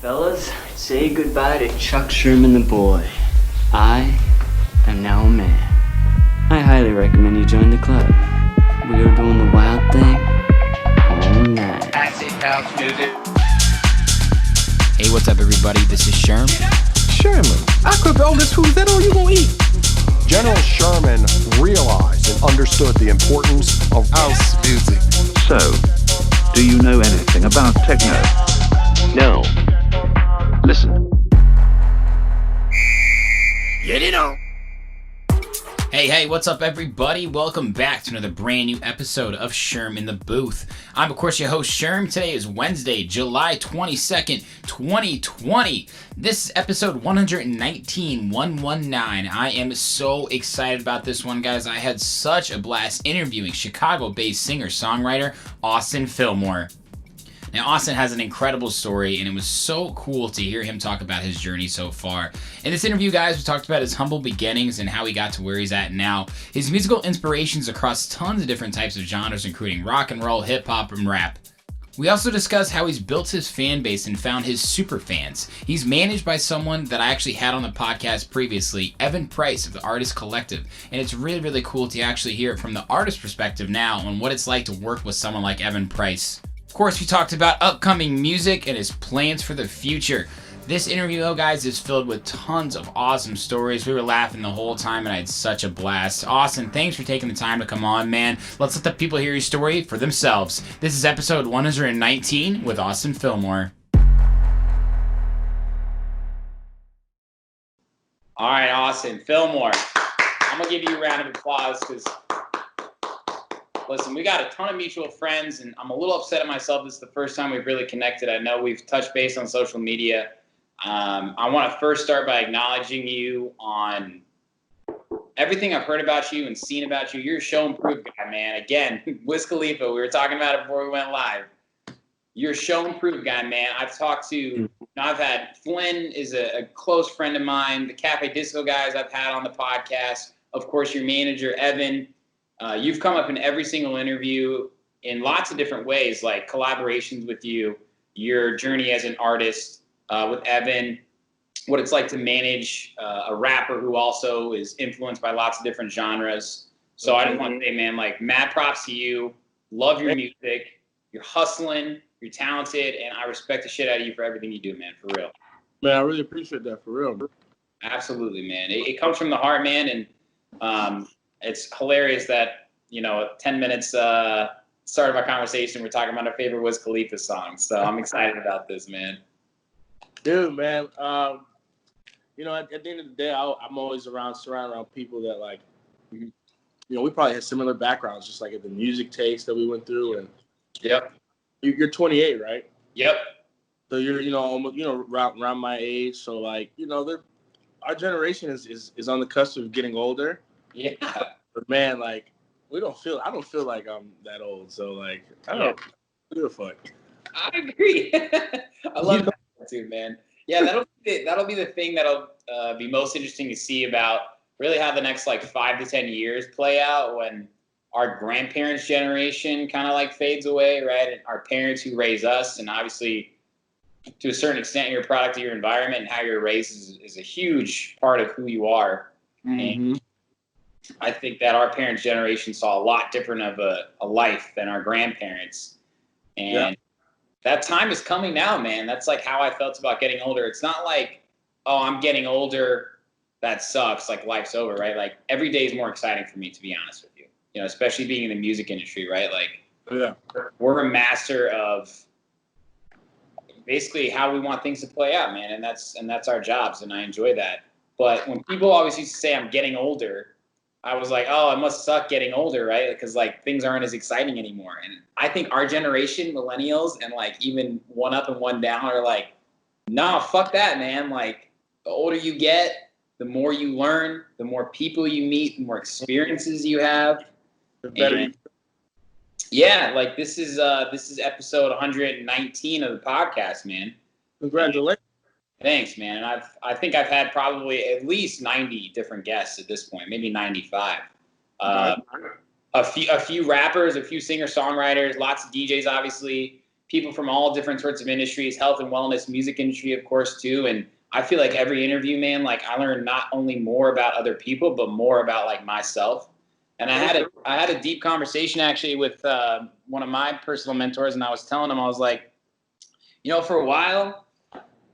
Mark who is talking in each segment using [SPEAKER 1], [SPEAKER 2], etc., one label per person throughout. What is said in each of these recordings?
[SPEAKER 1] Fellas, say goodbye to Chuck Sherman the boy. I am now a man. I highly recommend you join the club. We are doing the wild thing all night.
[SPEAKER 2] Acid house music.
[SPEAKER 3] Hey, what's up, everybody? This is Sherm.
[SPEAKER 4] Sherman, I cooked all this food. Is that all you gonna eat?
[SPEAKER 5] General Sherman realized and understood the importance of house music.
[SPEAKER 6] So, do you know anything about techno?
[SPEAKER 7] No.
[SPEAKER 6] Listen.
[SPEAKER 2] Get it on.
[SPEAKER 3] Hey, what's up, everybody? Welcome back to another brand new episode of Sherm in the Booth. I'm, of course, your host, Sherm. Today is Wednesday, July 22nd, 2020. This is episode 119. I am so excited about this one, guys. I had such a blast interviewing Chicago-based singer-songwriter Austin Fillmore. Now, Austin has an incredible story, and it was so cool to hear him talk about his journey so far. In this interview, guys, we talked about his humble beginnings and how he got to where he's at now, his musical inspirations across tons of different types of genres, including rock and roll, hip-hop, and rap. We also discussed how he's built his fan base and found his super fans. He's managed by someone that I actually had on the podcast previously, Evan Price of the Artist Collective, and it's really, really cool to actually hear it from the artist perspective now on what it's like to work with someone like Evan Price. Of course, we talked about upcoming music and his plans for the future. This interview, though, guys, is filled with tons of awesome stories. We were laughing the whole time, and I had such a blast. Austin, thanks for taking the time to come on, man. Let's let the people hear your story for themselves. This is episode 119 with Austin Fillmore. All right, Austin Fillmore. I'm going to give you a round of applause because... Listen, we got a ton of mutual friends, and I'm a little upset at myself. This is the first time we've really connected. I know we've touched base on social media. I want to first start by acknowledging you on everything I've heard about you and seen about you. You're a show and proof guy, man. Again, Wiz Khalifa, we were talking about it before we went live. You're a show and proof guy, man. I've had Flynn is a close friend of mine. The Cafe Disco guys I've had on the podcast. Of course, your manager, Evan. You've come up in every single interview in lots of different ways, like collaborations with you, your journey as an artist with Evan, what it's like to manage a rapper who also is influenced by lots of different genres. So I just want to say, man, like, mad props to you. Love your music. You're hustling. You're talented. And I respect the shit out of you for everything you do, man, for real.
[SPEAKER 4] Man, I really appreciate that, for real, bro.
[SPEAKER 3] Absolutely, man. It comes from the heart, man. And it's hilarious that, 10 minutes start of our conversation, we're talking about our favorite Wiz Khalifa song. So I'm excited about this, man.
[SPEAKER 4] Dude, man. At the end of the day, I'm always surrounded around people that, like, we probably had similar backgrounds, just like at the music taste that we went through. And
[SPEAKER 3] yep.
[SPEAKER 4] You're 28, right?
[SPEAKER 3] Yep.
[SPEAKER 4] So you're, almost, around my age. So, like, our generation is on the cusp of getting older.
[SPEAKER 3] Yeah.
[SPEAKER 4] But, man, like, I don't feel like I'm that old. So, like, I don't give a fuck.
[SPEAKER 3] I agree. I love that too, man. Yeah, that'll be the thing that'll be most interesting to see about really how the next, 5 to 10 years play out when our grandparents' generation kind of, fades away, right? And our parents who raise us, and obviously, to a certain extent, you're a product of your environment, and how you're raised is a huge part of who you are.
[SPEAKER 4] Mm-hmm.
[SPEAKER 3] And I think that our parents' generation saw a lot different of a life than our grandparents. And that time is coming now, man. That's how I felt about getting older. It's not like, oh, I'm getting older, that sucks, life's over, right? Every day is more exciting for me, to be honest with you. Especially being in the music industry, right? We're a master of basically how we want things to play out, man. And that's our jobs, and I enjoy that. But when people always used to say I'm getting older, I was like, oh, it must suck getting older, right? Because things aren't as exciting anymore. And I think our generation, millennials, and even one up and one down are like, nah, fuck that, man. The older you get, the more you learn, the more people you meet, the more experiences you have.
[SPEAKER 4] The better.
[SPEAKER 3] And yeah, this is episode 119 of the podcast, man.
[SPEAKER 4] Congratulations.
[SPEAKER 3] Thanks, man. And I think I've had probably at least 90 different guests at this point, maybe 95. A few rappers, a few singer-songwriters, lots of DJs, obviously. people from all different sorts of industries, health and wellness, music industry, of course, too. And I feel like every interview, man, like I learn not only more about other people, but more about like myself. And I had a deep conversation actually with one of my personal mentors, and I was telling him, I was like, you know, for a while,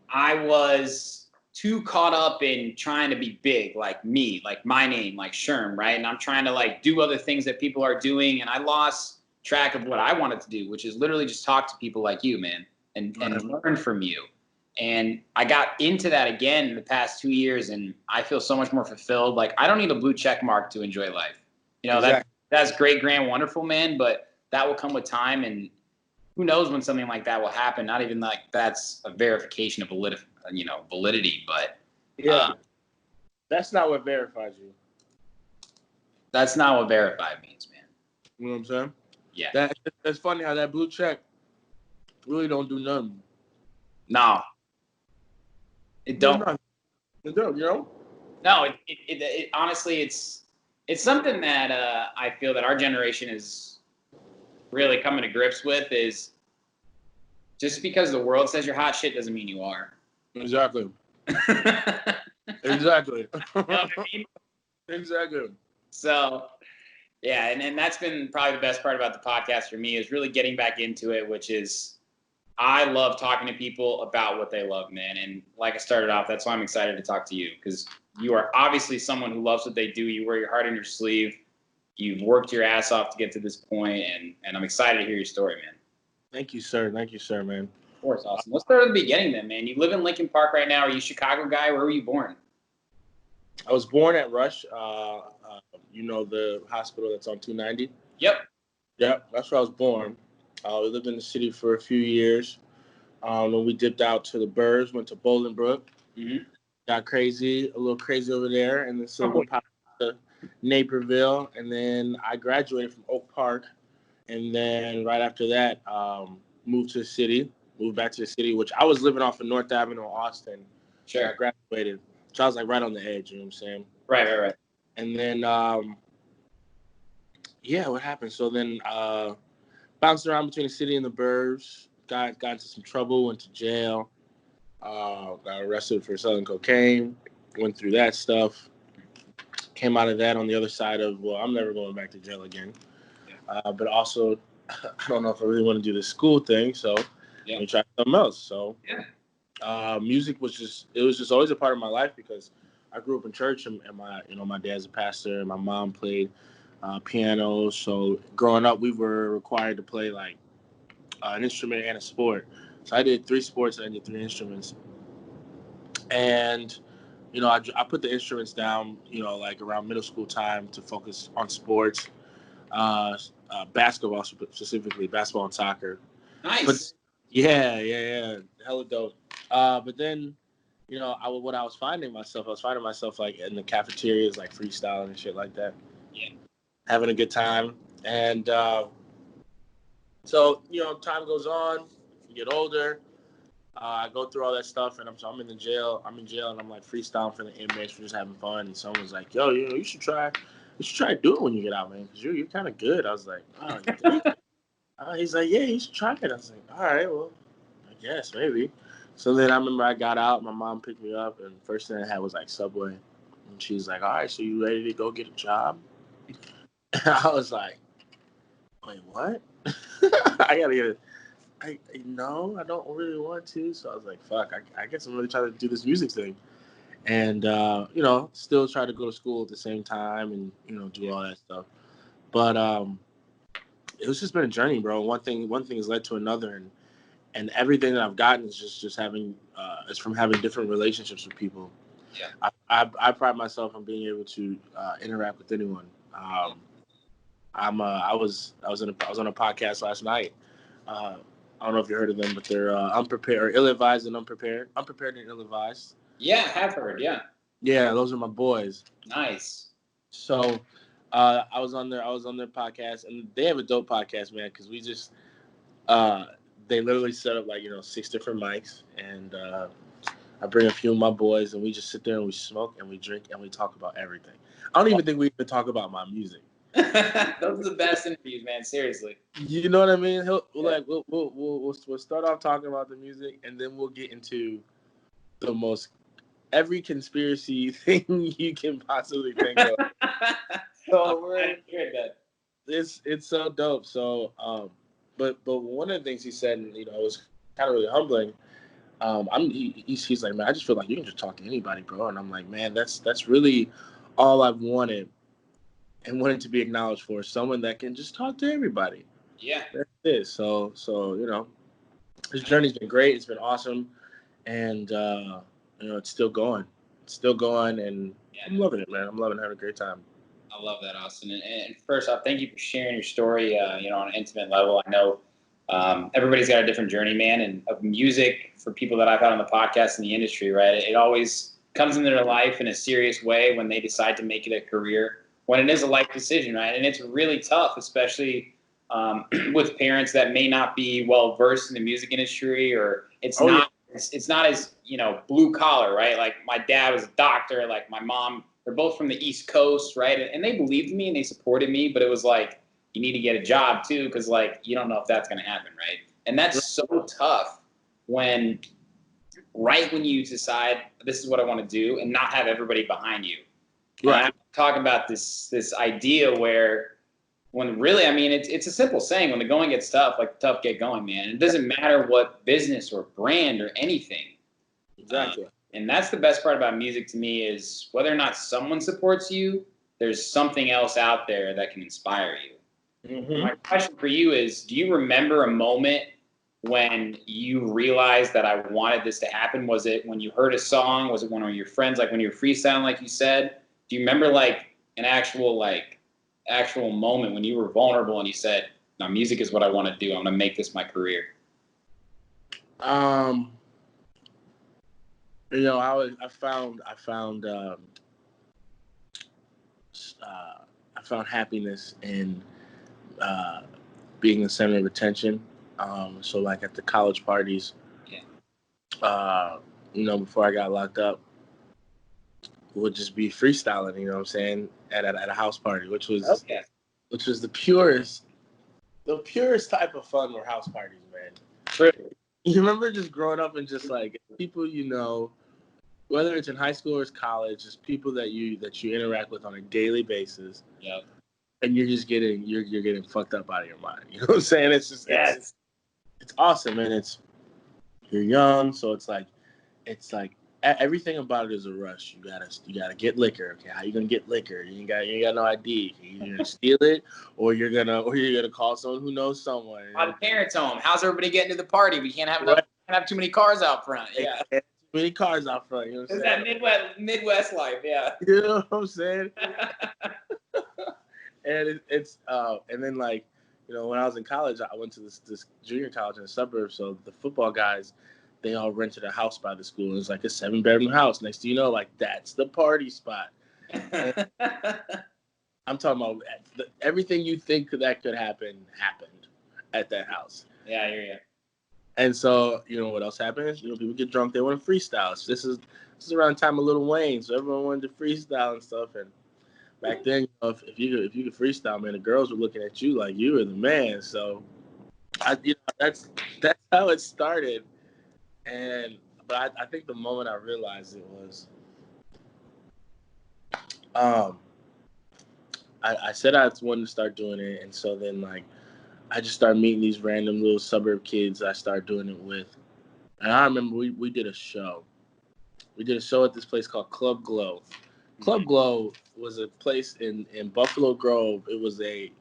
[SPEAKER 3] I was too caught up in trying to be big, like me, like my name, like Sherm, right? And I'm trying to like do other things that people are doing, and I lost track of what I wanted to do, which is literally just talk to people like you, man, and learn from you. And I got into that again in the past 2 years, and I feel so much more fulfilled. Like I don't need a blue check mark to enjoy life. You know,
[SPEAKER 4] Exactly.
[SPEAKER 3] that's great, grand, wonderful, man, but that will come with time, and who knows when something like that will happen. Not even like that's a verification of validity, but
[SPEAKER 4] Yeah. That's not what verifies you.
[SPEAKER 3] that's not what verified means, man.
[SPEAKER 4] You know what I'm saying?
[SPEAKER 3] Yeah.
[SPEAKER 4] That's funny how that blue check really don't do nothing.
[SPEAKER 3] No. It don't.
[SPEAKER 4] It don't, you know?
[SPEAKER 3] No, it honestly, it's something that I feel that our generation is really coming to grips with. Is just because the world says you're hot shit doesn't mean you are.
[SPEAKER 4] Exactly. Exactly.
[SPEAKER 3] You know what I mean?
[SPEAKER 4] Exactly.
[SPEAKER 3] So, yeah, and that's been probably the best part about the podcast for me is really getting back into it, which is I love talking to people about what they love, man. And like I started off, that's why I'm excited to talk to you, because you are obviously someone who loves what they do. You wear your heart on your sleeve. You've worked your ass off to get to this point, and I'm excited to hear your story, man.
[SPEAKER 4] Thank you, sir. Thank you, sir, man.
[SPEAKER 3] Of course, Austin. Let's start at the beginning then, man. You live in Lincoln Park right now. Are you a Chicago guy? Where were you born?
[SPEAKER 4] I was born at Rush, you know, the hospital that's on 290.
[SPEAKER 3] Yep.
[SPEAKER 4] Yep, that's where I was born. We lived in the city for a few years. When we dipped out to the Burbs, went to Bolingbrook.
[SPEAKER 3] Mm-hmm.
[SPEAKER 4] Got crazy, a little crazy over there. And then so we popped to Naperville. And then I graduated from Oak Park. And then right after that, moved back to the city, which I was living off of North Avenue, Austin.
[SPEAKER 3] Sure.
[SPEAKER 4] I graduated. So I was like right on the edge, you know what I'm saying?
[SPEAKER 3] Right.
[SPEAKER 4] And then, what happened? So then bounced around between the city and the burbs, got into some trouble, went to jail, got arrested for selling cocaine, went through that stuff, came out of that on the other side of, well, I'm never going back to jail again. But also, I don't know if I really want to do this school thing, so let me try something else. So music was just always a part of my life because I grew up in church and my dad's a pastor and my mom played piano. So growing up, we were required to play like an instrument and a sport. So I did 3 sports and I did 3 instruments. And I put the instruments down, like around middle school time to focus on sports, basketball specifically, basketball and soccer.
[SPEAKER 3] Nice.
[SPEAKER 4] But yeah, hella dope. But then, I was finding myself like in the cafeterias, like freestyling and shit like that.
[SPEAKER 3] Yeah.
[SPEAKER 4] Having a good time. And so, time goes on, you get older. I go through all that stuff, and I'm in jail, and I'm like freestyling for the inmates, we're just having fun. And someone was like, "Yo, you should try doing it when you get out, man, because you're kind of good." I was like, "Oh, you think?" He's like, "Yeah, you should try it." I was like, "All right, well, I guess maybe." So then I remember I got out, my mom picked me up, and the first thing I had was like Subway, and she was like, "All right, so you ready to go get a job?" I was like, "Wait, what?" I gotta get it. No, I don't really want to. So I was like, fuck, I guess I'm really trying to do this music thing. And, still try to go to school at the same time and, do all that stuff. But it was just been a journey, bro. One thing has led to another. And everything that I've gotten is just having, it's from having different relationships with people.
[SPEAKER 3] Yeah.
[SPEAKER 4] I pride myself on being able to interact with anyone. I was on a podcast last night. I don't know if you heard of them, but they're unprepared or ill-advised and unprepared and ill-advised.
[SPEAKER 3] Yeah, I have heard. Yeah.
[SPEAKER 4] Yeah, those are my boys.
[SPEAKER 3] Nice.
[SPEAKER 4] So I was on their podcast, and they have a dope podcast, man, because we just they literally set up like 6 different mics, and I bring a few of my boys, and we just sit there and we smoke and we drink and we talk about everything. I don't even think we even talk about my music.
[SPEAKER 3] Those are the best interviews, man. Seriously.
[SPEAKER 4] You know what I mean? We'll start off talking about the music, and then we'll get into the most every conspiracy thing you can possibly think of. So
[SPEAKER 3] I hear that.
[SPEAKER 4] it's so dope. So but one of the things he said, and it was kind of really humbling. He's like, man, I just feel like you can just talk to anybody, bro. And I'm like, man, that's really all I've wanted and wanted to be acknowledged for, someone that can just talk to everybody.
[SPEAKER 3] Yeah.
[SPEAKER 4] That's it. So his journey's been great. It's been awesome, and it's still going. It's still going, and I'm loving it, man. I'm loving having a great time.
[SPEAKER 3] I love that, Austin. And first off, thank you for sharing your story, on an intimate level. I know everybody's got a different journey, man, and of music for people that I've had on the podcast in the industry, right? It always comes into their life in a serious way when they decide to make it a career, when it is a life decision, right? And it's really tough, especially with parents that may not be well versed in the music industry, or it's not as blue collar, right? Like my dad was a doctor, like my mom, they're both from the East Coast, right? And they believed me and they supported me, but it was like, you need to get a job too, because like you don't know if that's going to happen, right? And that's so tough when you decide this is what I want to do and not have everybody behind you. Right. I'm talking about this idea where when really, I mean, it's a simple saying, when the going gets tough, like the tough get going, man. It doesn't matter what business or brand or anything.
[SPEAKER 4] Exactly.
[SPEAKER 3] And that's the best part about music to me, is whether or not someone supports you, there's something else out there that can inspire you. Mm-hmm. My question for you is, do you remember a moment when you realized that I wanted this to happen? Was it when you heard a song? Was it one of your friends, like when you were freestyling, like you said? Do you remember like an actual moment when you were vulnerable and you said, "No, music is what I want to do. I'm going to make this my career"?
[SPEAKER 4] I found happiness in being the center of attention. So like at the college parties, before I got locked up, would just be freestyling, you know what I'm saying, at a house party, which was the purest type of fun were house parties, man.
[SPEAKER 3] Really?
[SPEAKER 4] You remember just growing up and just like people, whether it's in high school or it's college, just people that you interact with on a daily basis.
[SPEAKER 3] Yep.
[SPEAKER 4] And you're just you're getting fucked up out of your mind. You know what I'm saying? It's just it's awesome, and you're young, so it's like everything about it is a rush. You gotta get liquor. Okay, how you gonna get liquor? You ain't got no ID. You're gonna steal it, or you're gonna call someone who knows someone.
[SPEAKER 3] At the parents' home. How's everybody getting to the party? We can't have too many cars out front. Yeah.
[SPEAKER 4] Too many cars out front. You know what I'm saying?
[SPEAKER 3] That Midwest life. Yeah.
[SPEAKER 4] You know what I'm saying? And and then like, when I was in college, I went to this junior college in the suburbs. So the football guys, they all rented a house by the school. It was like a 7-bedroom house. Next thing you know, like that's the party spot. I'm talking about everything you think that could happen happened at that house.
[SPEAKER 3] Yeah, I hear you.
[SPEAKER 4] And so, what else happens? People get drunk. They want to freestyle. So this is around the time of Lil Wayne. So everyone wanted to freestyle and stuff. And back then, if you could freestyle, man, the girls were looking at you like you were the man. So, that's how it started. But I think the moment I realized it was, I said I wanted to start doing it, and so then like I just started meeting these random little suburb kids I started doing it with, and I remember we did a show. We did a show at this place called Club Glow. Club Glow was a place in Buffalo Grove. It was like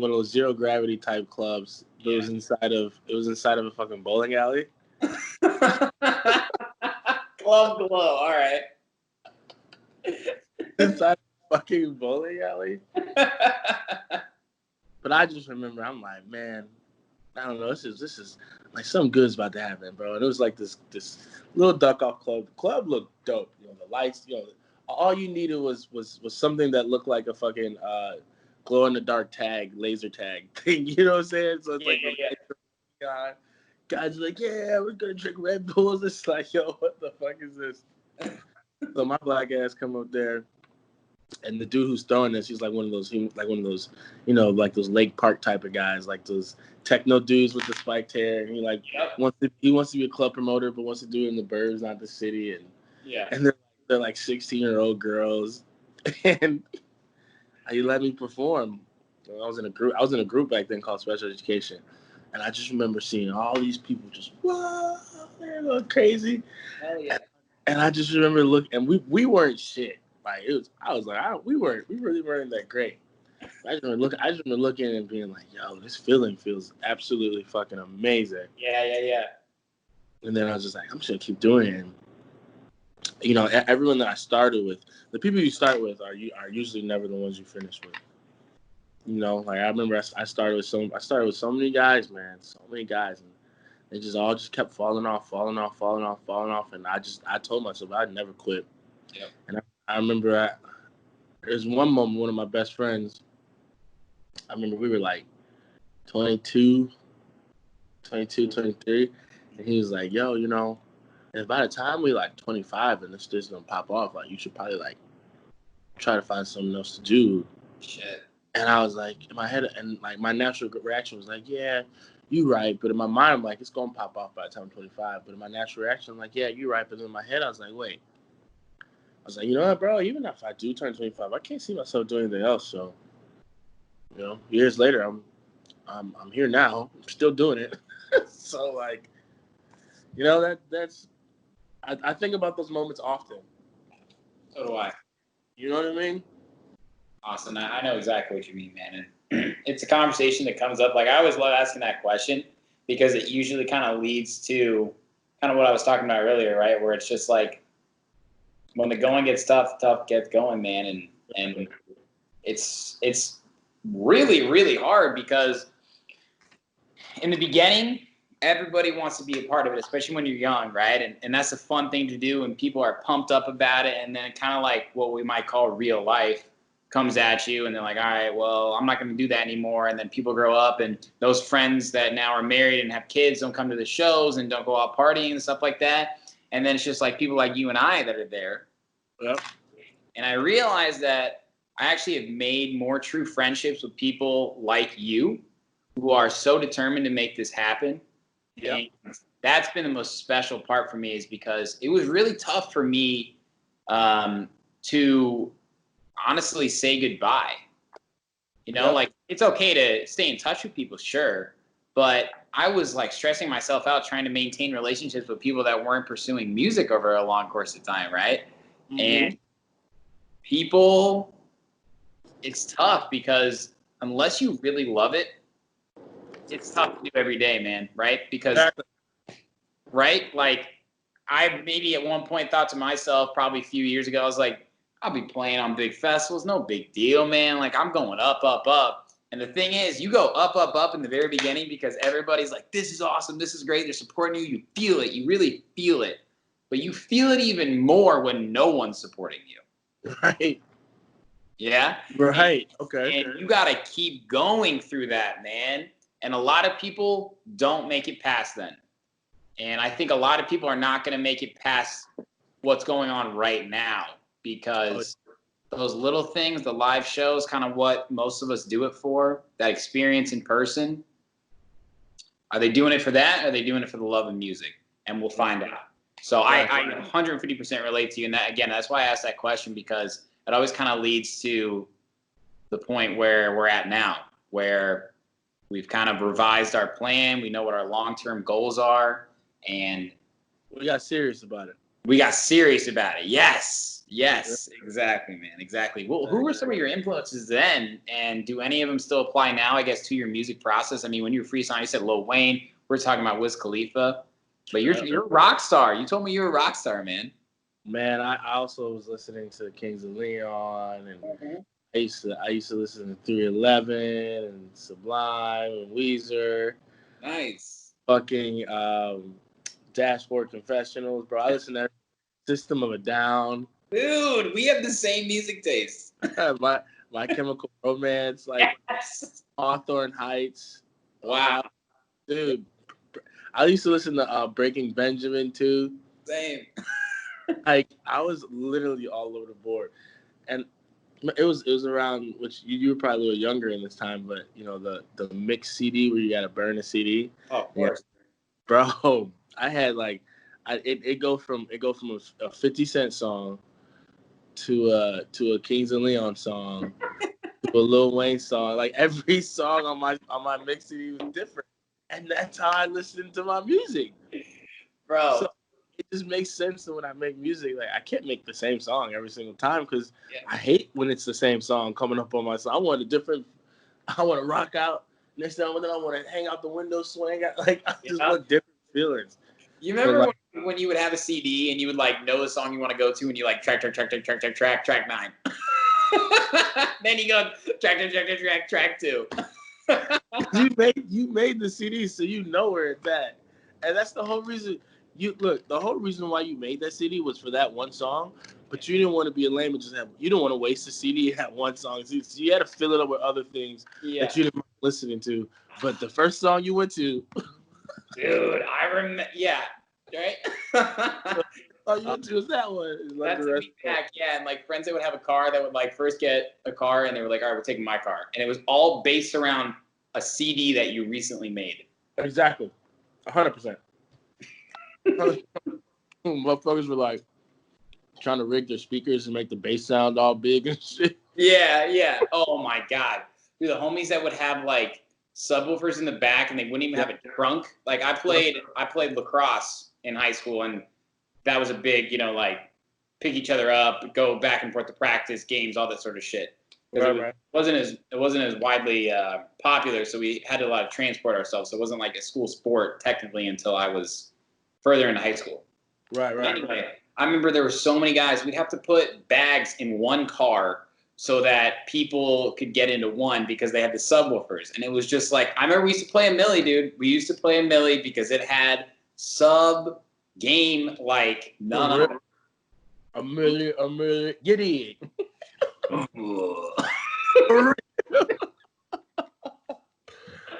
[SPEAKER 4] one of those zero gravity type clubs. But it was inside of a fucking bowling alley.
[SPEAKER 3] Club Glow, all right.
[SPEAKER 4] Inside a fucking bowling alley. But I just remember, I'm like, man, I don't know. This is like something good's about to happen, bro. And it was like this little duck off club. The club looked dope. The lights. All you needed was something that looked like a fucking glow in the dark tag, laser tag thing. You know what I'm saying? So it's guys are like, yeah, we're gonna drink Red Bulls. It's like, yo, what the fuck is this? So my black ass come up there, And the dude who's throwing this, he's like one of those, like those Lake Park type of guys, like those techno dudes with the spiked hair. And he wants to be a club promoter, but wants to do it in the burbs, not the city. And they're like 16-year-old girls, and he let me perform. I was in a group back then called Special Education, and I just remember seeing all these people just they're going crazy.
[SPEAKER 3] Hell yeah.
[SPEAKER 4] And I just remember looking, and we weren't shit. Like we really weren't that great. I just remember looking and being like, yo, this feeling feels absolutely fucking amazing.
[SPEAKER 3] Yeah.
[SPEAKER 4] And then I was just like, I'm just gonna keep doing it. And, you know, everyone that I started with, the people you start with are usually never the ones you finish with. You know, like I remember I started with so many guys, man, and they just kept falling off, and I told myself I'd never quit.
[SPEAKER 3] Yep.
[SPEAKER 4] And I remember there's one moment, one of my best friends, I remember we were like 22, 23, and he was like, yo, you know, and by the time we like 25 and this just gonna pop off, like you should probably like try to find something else to do.
[SPEAKER 3] Shit.
[SPEAKER 4] And I was like, in my head, and like my natural reaction was like, yeah, you right. But in my mind, I'm like, it's gonna pop off by the time I'm 25. But in my natural reaction, I'm like, yeah, you're right. But in my head, I was like, wait. I was like, you know what, bro? Even if I do turn 25, I can't see myself doing anything else. So, you know, years later, I'm here now. I'm still doing it. So, like, you know, I think about those moments often.
[SPEAKER 3] So do I.
[SPEAKER 4] You know what I mean?
[SPEAKER 3] Austin, I know exactly what you mean, man. And it's a conversation that comes up. Like, I always love asking that question because it usually kind of leads to kind of what I was talking about earlier, right? Where it's just like, when the going gets tough gets going, man. And it's really, really hard because in the beginning, everybody wants to be a part of it, especially when you're young, right? And that's a fun thing to do, and people are pumped up about it. And then kind of like what we might call real life comes at you, and they're like, all right, well, I'm not going to do that anymore. And then people grow up, and those friends that now are married and have kids don't come to the shows and don't go out partying and stuff like that. And then it's just like people like you and I that are there.
[SPEAKER 4] Yep.
[SPEAKER 3] And I realized that I actually have made more true friendships with people like you who are so determined to make this happen.
[SPEAKER 4] Yep.
[SPEAKER 3] And that's been the most special part for me, is because it was really tough for me to honestly say goodbye. You know, like, it's okay to stay in touch with people, sure. But I was like stressing myself out trying to maintain relationships with people that weren't pursuing music over a long course of time, right? Mm-hmm. And people, it's tough because unless you really love it, it's tough to do every day, man, right? Because, right? Like, I maybe at one point thought to myself probably a few years ago, I was like, I'll be playing on big festivals, no big deal, man. Like, I'm going up, up, up. And the thing is, you go up, up, up in the very beginning because everybody's like, this is awesome, this is great, they're supporting you, you feel it, you really feel it. But you feel it even more when no one's supporting you.
[SPEAKER 4] Right.
[SPEAKER 3] Yeah?
[SPEAKER 4] Right. Okay.
[SPEAKER 3] And you got to keep going through that, man. And a lot of people don't make it past then. And I think a lot of people are not going to make it past what's going on right now because those little things, the live shows, kind of what most of us do it for, that experience in person. Are they doing it for that? Or are they doing it for the love of music? And we'll find out. So I 150% relate to you. And that, again, that's why I asked that question, because it always kind of leads to the point where we're at now, where we've kind of revised our plan. We know what our long-term goals are. And
[SPEAKER 4] we got serious about it.
[SPEAKER 3] Yes. Yes, exactly, man. Exactly. Well, who were some of your influences then? And do any of them still apply now, I guess, to your music process? I mean, when you were freestyling, you said Lil Wayne. We're talking about Wiz Khalifa. But you're a rock star. You told me you were a rock star, man.
[SPEAKER 4] Man, I also was listening to Kings of Leon, and I used to listen to 311 and Sublime and Weezer.
[SPEAKER 3] Nice.
[SPEAKER 4] Fucking Dashboard Confessionals, bro. I listen to System of a Down.
[SPEAKER 3] Dude, we have the same music taste.
[SPEAKER 4] my Chemical Romance, like Hawthorne Heights.
[SPEAKER 3] Wow.
[SPEAKER 4] Dude, I used to listen to Breaking Benjamin too.
[SPEAKER 3] Same.
[SPEAKER 4] Like, I was literally all over the board. And It was around, which you were probably a little younger in this time, but you know the mix CD where you got to burn a CD.
[SPEAKER 3] Oh, of course.
[SPEAKER 4] Yeah. Bro, I had like, it go from a 50 Cent song to a Kings and Leon song to a Lil Wayne song. Like every song on my mix CD was different, and that's how I listened to my music,
[SPEAKER 3] Bro.
[SPEAKER 4] So it just makes sense that when I make music, like I can't make the same song every single time because I hate when it's the same song coming up on my song. I want to rock out. Next time, then I want to hang out the window, swing out. Like I just want different feelings.
[SPEAKER 3] You remember when you would have a CD and you would like know the song you want to go to and you like track 9. Then you go track 2.
[SPEAKER 4] you made the CD so you know where it's at, and that's the whole reason. The whole reason why you made that CD was for that one song, but you didn't want to be a lame and you don't want to waste the CD and have one song. So you had to fill it up with other things that you didn't mind listening to. But the first song you went to,
[SPEAKER 3] dude, I remember. Yeah, right.
[SPEAKER 4] all you went to was that one.
[SPEAKER 3] That's me back, yeah. And like friends that would have a car that would like first get a car and they were like, all right, we're taking my car, and it was all based around a CD that you recently made.
[SPEAKER 4] Exactly, 100%. Motherfuckers were like trying to rig their speakers and make the bass sound all big and shit.
[SPEAKER 3] Yeah. Oh my god, dude, the homies that would have like subwoofers in the back and they wouldn't even have a trunk. Like I played lacrosse in high school, and that was a big, like pick each other up, go back and forth to practice, games, all that sort of shit. It wasn't as widely popular, so we had to transport ourselves. So it wasn't like a school sport technically until I was further into high school.
[SPEAKER 4] Right.
[SPEAKER 3] Anyway, I remember there were so many guys. We'd have to put bags in one car so that people could get into one because they had the subwoofers. And it was just like, I remember we used to play a milli, dude. We used to play a milli because it had sub game like none of
[SPEAKER 4] a milli. Get in.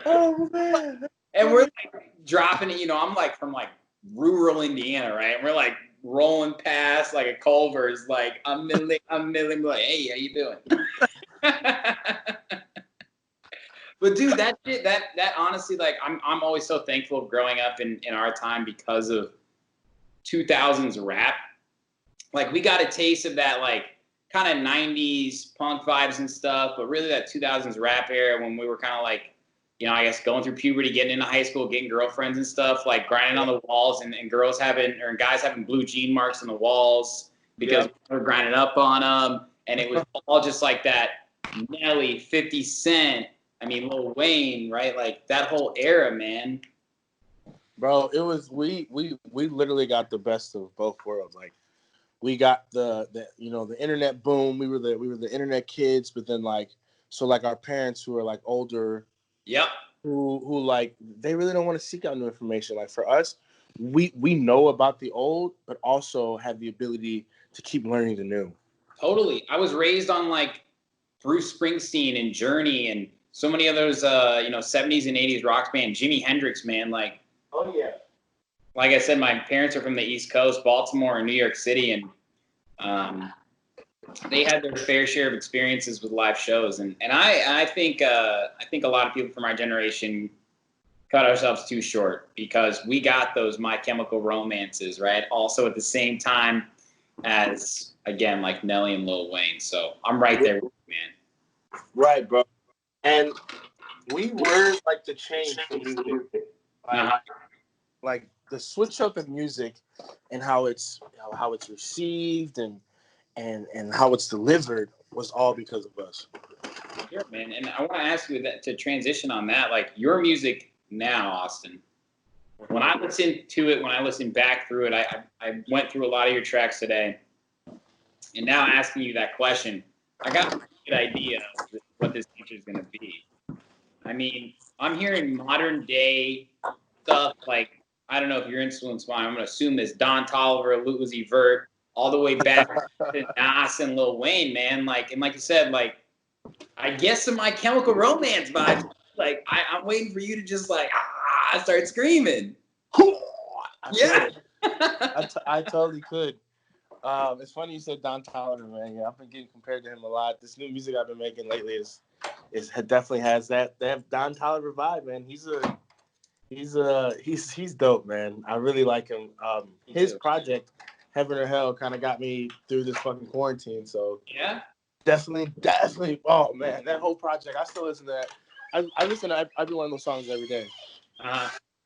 [SPEAKER 4] Oh man.
[SPEAKER 3] And we're like dropping it, I'm like from like rural Indiana, right? And we're like rolling past like a Culver's, like I'm milling, like, hey, how you doing? But dude, that shit, that honestly, like I'm always so thankful of growing up in our time because of 2000s rap. Like we got a taste of that like kind of 90s punk vibes and stuff, but really that 2000s rap era when we were kind of like, I guess going through puberty, getting into high school, getting girlfriends and stuff, like grinding on the walls and guys having blue jean marks on the walls because we were grinding up on them. And it was all just like that Nelly, 50 Cent, Lil Wayne, right? Like that whole era, man.
[SPEAKER 4] Bro, it was, we literally got the best of both worlds. Like we got the internet boom. We were the internet kids, but then like our parents who are like older, who like they really don't want to seek out new information. Like for us, we know about the old, but also have the ability to keep learning the new.
[SPEAKER 3] Totally. I was raised on like Bruce Springsteen and Journey and so many of those 70s and 80s rock bands. Jimi Hendrix, man, like.
[SPEAKER 4] Oh yeah.
[SPEAKER 3] Like I said, my parents are from the East Coast, Baltimore and New York City, and they had their fair share of experiences with live shows. And I think a lot of people from our generation cut ourselves too short because we got those My Chemical Romances, right? Also at the same time as, again, like Nelly and Lil Wayne. So I'm right there with you, man.
[SPEAKER 4] Right, bro. And we were like the change for music. Like the switch up in music and how it's received and how it's delivered was all because of us.
[SPEAKER 3] Sure, man. And I want to ask you to transition on that. Like your music now, Austin, when I listen to it, when I listen back through it, I went through a lot of your tracks today. And now asking you that question, I got a good idea of what this feature is going to be. I'm hearing modern day stuff like, I don't know if you're influenced by, I'm going to assume this Don Toliver, Uzi Vert, all the way back to Nas and Lil Wayne, man. Like, and like you said, like, I guess some My Chemical Romance vibes. Like, I'm waiting for you to just like, start screaming.
[SPEAKER 4] Yeah. I totally could. It's funny you said Don Toliver, man. Yeah, I've been getting compared to him a lot. This new music I've been making lately is definitely has that Don Toliver vibe, man. He's dope, man. I really like him. His project, Heaven or Hell, kind of got me through this fucking quarantine. So
[SPEAKER 3] Yeah.
[SPEAKER 4] definitely. Oh man, that whole project. I still listen to that. I listen to every one of those songs every day.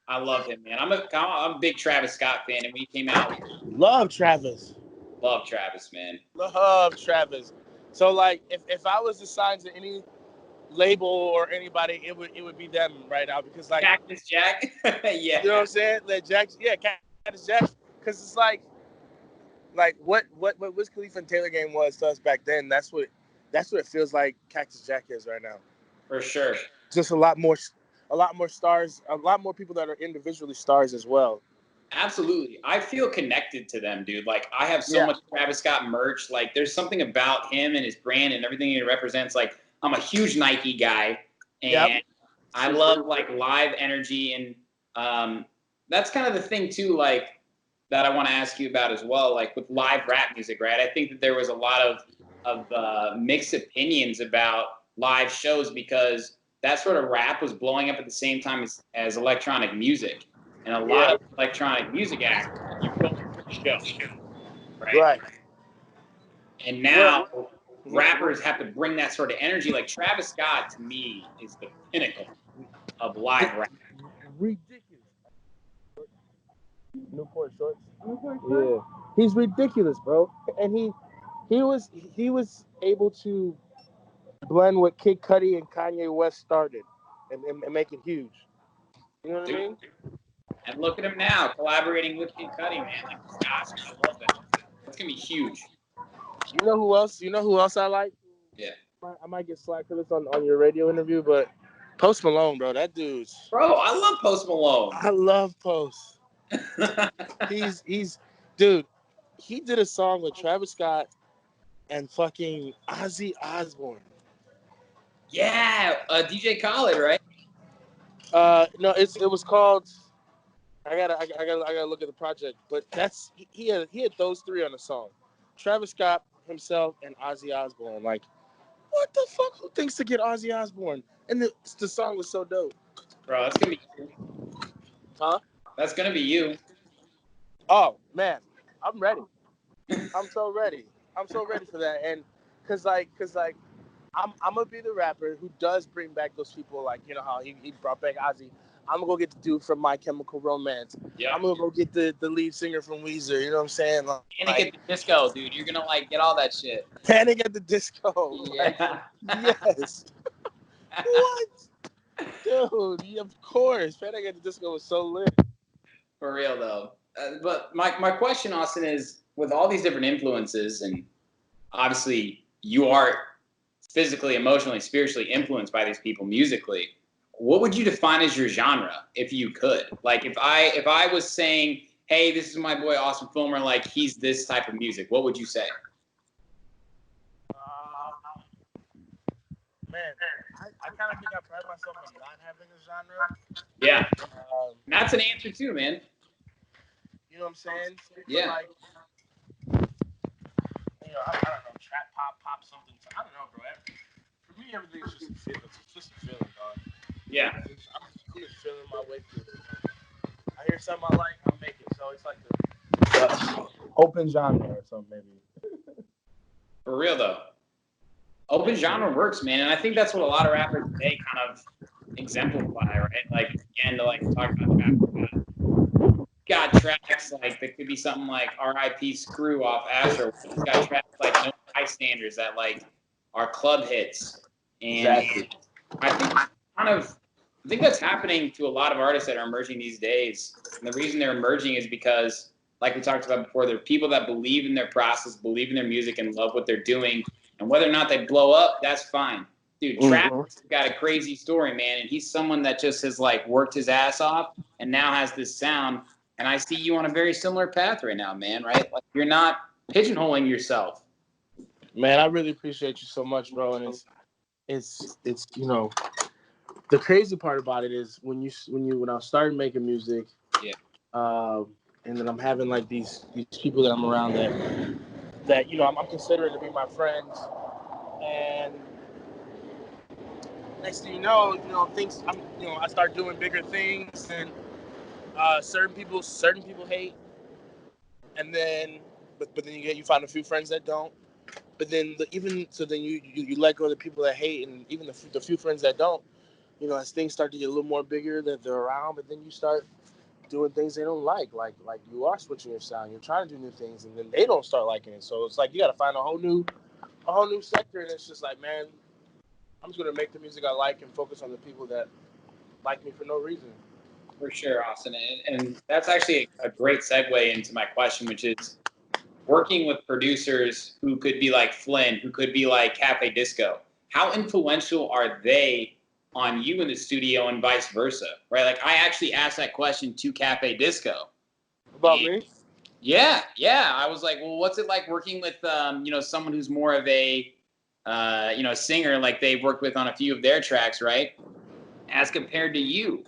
[SPEAKER 3] I love him, man. I'm a big Travis Scott fan, and when he came out,
[SPEAKER 4] Love Travis.
[SPEAKER 3] love Travis, man.
[SPEAKER 4] Love Travis. So like, if I was assigned to any label or anybody, it would be them right now because like
[SPEAKER 3] Cactus Jack. Yeah.
[SPEAKER 4] you know what I'm saying? Like Cactus Jack, because it's like what Wiz Khalifa and Taylor Gang was to us back then. That's what it feels like Cactus Jack is right now.
[SPEAKER 3] For sure.
[SPEAKER 4] Just a lot more stars, a lot more people that are individually stars as well.
[SPEAKER 3] Absolutely. I feel connected to them, dude. Like, I have so much Travis Scott merch. Like, there's something about him and his brand and everything he represents. Like, I'm a huge Nike guy, and I love, like, live energy. And that's kind of the thing, too, like, that I want to ask you about as well. Like, with live rap music, right? I think that there was a lot of mixed opinions about live shows because that sort of rap was blowing up at the same time as electronic music. And a lot of electronic music acts, you're going for the show, right? And now rappers have to bring that sort of energy. Like Travis Scott, to me, is the pinnacle of live rap.
[SPEAKER 4] Ridiculous. Newport shorts. Yeah, he's ridiculous, bro. And he was able to blend what Kid Cudi and Kanye West started and make it huge. You know what I mean?
[SPEAKER 3] And look at him now, collaborating with Kid Cudi, man. Like, gosh, I love that. That's gonna be huge.
[SPEAKER 4] You know who else? I like?
[SPEAKER 3] Yeah.
[SPEAKER 4] I might get slack for this on your radio interview, but Post Malone, bro. That dude's.
[SPEAKER 3] Bro, I love Post Malone.
[SPEAKER 4] I love Post. Dude. He did a song with Travis Scott and fucking Ozzy Osbourne.
[SPEAKER 3] Yeah, DJ Khaled, right?
[SPEAKER 4] No, it was called. I gotta look at the project, but he had those three on the song, Travis Scott himself and Ozzy Osbourne. Like, what the fuck? Who thinks to get Ozzy Osbourne? And the song was so dope.
[SPEAKER 3] Bro, that's gonna be you.
[SPEAKER 4] Huh?
[SPEAKER 3] That's gonna be you.
[SPEAKER 4] Oh man, I'm ready. I'm so ready for that, and cause I'm gonna be the rapper who does bring back those people, like, you know how he brought back Ozzy. I'm gonna go get the dude from My Chemical Romance.
[SPEAKER 3] Yeah.
[SPEAKER 4] I'm gonna go get the lead singer from Weezer. You know what I'm saying?
[SPEAKER 3] Panic at the Disco, dude. You're gonna like get all that shit.
[SPEAKER 4] Panic at the Disco.
[SPEAKER 3] Yeah.
[SPEAKER 4] Yes. What? Dude, yeah, of course. Panic at the Disco was so lit.
[SPEAKER 3] For real though. But my question, Austin, is with all these different influences, and obviously you are physically, emotionally, spiritually influenced by these people musically. What would you define as your genre, if you could? Like, if I was saying, hey, this is my boy Austin Fillmore, like, he's this type of music, what would you say?
[SPEAKER 4] Man, I kind of think I pride myself on not having a genre.
[SPEAKER 3] Yeah. That's an answer too, man.
[SPEAKER 4] You know what I'm saying?
[SPEAKER 3] Yeah.
[SPEAKER 4] Like, you know, I don't know, trap, pop, something. I don't know, bro. For me, everything's just a feeling. It's just a feeling, dog.
[SPEAKER 3] Yeah.
[SPEAKER 4] I'm just feeling my way through it. I hear something I like, I'll make it. So it's like the open genre or something, maybe.
[SPEAKER 3] For real though. Open genre works, man, and I think that's what a lot of rappers today kind of exemplify, right? Like, again, to like talk about trap. Got tracks like that could be something like R.I.P. Screw off Asher. Got tracks like No Bystanders that like are club hits, and
[SPEAKER 4] Exactly.
[SPEAKER 3] I think that's happening to a lot of artists that are emerging these days. And the reason they're emerging is because, like we talked about before, there are people that believe in their process, believe in their music, and love what they're doing. And whether or not they blow up, that's fine. Dude, Travis got a crazy story, man, and he's someone that just has like worked his ass off and now has this sound. And I see you on a very similar path right now, man, right? Like, you're not pigeonholing yourself.
[SPEAKER 4] Man, I really appreciate you so much, bro. And it's you know, the crazy part about it is when I started making music, and then I'm having like these people that I'm around that I'm considering to be my friends, and next thing things I start doing bigger things, and certain people hate, and then but then you find a few friends that don't. But then then you let go of the people that hate, and even the few friends that don't. As things start to get a little more bigger that they're around, but then you start doing things they don't like you are switching your sound. You're trying to do new things, and then they don't start liking it. So it's like you got to find a whole new sector, and it's just like, man, I'm just gonna make the music I like and focus on the people that like me for no reason.
[SPEAKER 3] For sure, Austin. And that's actually a great segue into my question, which is working with producers who could be like Flynn, who could be like Cafe Disco. How influential are they on you in the studio and vice versa, right? Like I actually asked that question to Cafe Disco.
[SPEAKER 4] About me?
[SPEAKER 3] Yeah. I was like, well, what's it like working with, someone who's more of a, singer, like they've worked with on a few of their tracks, right? As compared to you.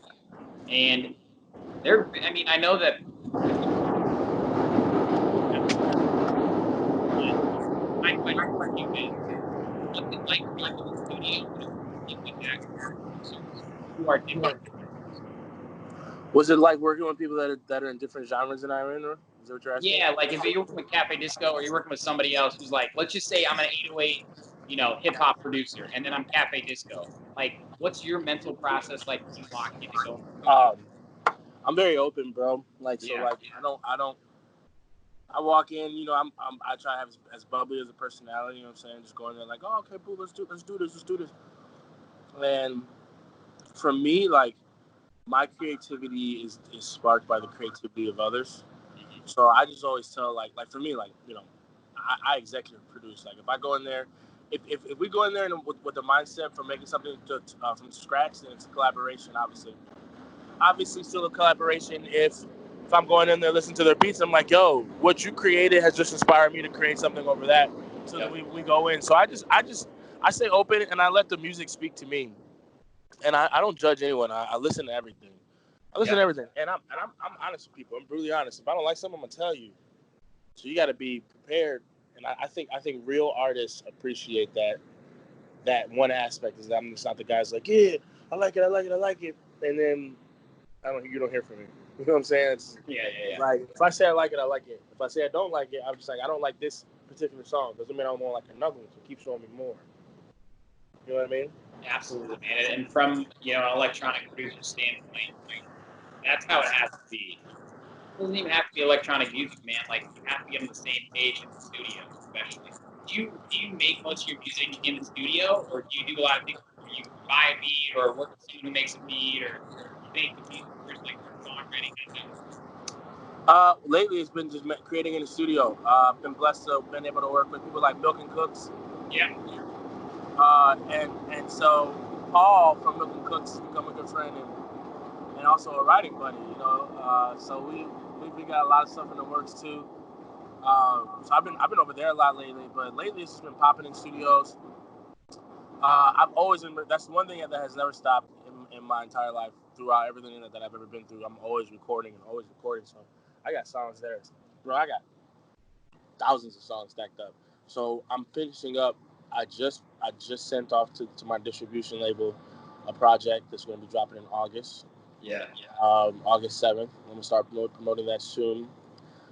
[SPEAKER 3] And I know that. My question for you is, what's it like being in the studio working with actors who are different?
[SPEAKER 4] Was it like working with people that are in different genres than I'm in? Or is that what you're asking?
[SPEAKER 3] Yeah, like if you're working with Cafe Disco or you're working with somebody else who's like, let's just say I'm an 808, hip hop producer, and then I'm Cafe Disco. Like, what's your mental process like when you walk in and go in the studio?
[SPEAKER 4] I'm very open, bro. Like so,
[SPEAKER 3] Yeah.
[SPEAKER 4] like I don't. I walk in, I try to have as bubbly as a personality. You know what I'm saying? Just going there like, oh, okay, boo, let's do this. And for me, like my creativity is sparked by the creativity of others. So I just always tell like for me, like I executive produce. Like if I go in there, if we go in there and with the mindset for making something from scratch, then it's a collaboration. Obviously, still a collaboration if I'm going in there listening to their beats. I'm like, yo, what you created has just inspired me to create something over that. So then we go in. So I stay open and I let the music speak to me. And I don't judge anyone. I listen to everything. And I'm honest with people. I'm brutally honest. If I don't like something, I'm gonna tell you. So you got to be prepared. And I think real artists appreciate that one aspect is that I'm just not the guy's like, yeah, I like it, and then you don't hear from me. You know what I'm saying?
[SPEAKER 3] Yeah.
[SPEAKER 4] Like if I say I like it, I like it. If I say I don't like it, I'm just like I don't like this particular song. Doesn't mean I don't want like another one. So keep showing me more. You know what I mean?
[SPEAKER 3] Absolutely, man. And from an electronic producer standpoint, that's how it has to be. It doesn't even have to be electronic music, man. Like you have to get on the same page in the studio, especially. Do you make most of your music in the studio, or do you do a lot of things where you buy a beat, or work with someone who makes a beat, or you make the beat first, like songwriting?
[SPEAKER 4] Lately it's been just creating in the studio. I've been blessed to have been able to work with people like Milk and Cooks.
[SPEAKER 3] Yeah.
[SPEAKER 4] And so Paul from Milk and Cooks has become a good friend and also a writing buddy. So we got a lot of stuff in the works too. So I've been over there a lot lately, but lately it's just been popping in studios. I've always been. That's one thing that has never stopped in my entire life. Throughout everything that I've ever been through, I'm always recording. So I got songs there, bro. I got thousands of songs stacked up. So I'm finishing up. I just sent off to my distribution label a project that's going to be dropping in August.
[SPEAKER 3] Yeah.
[SPEAKER 4] August 7th. I'm going to start promoting that soon.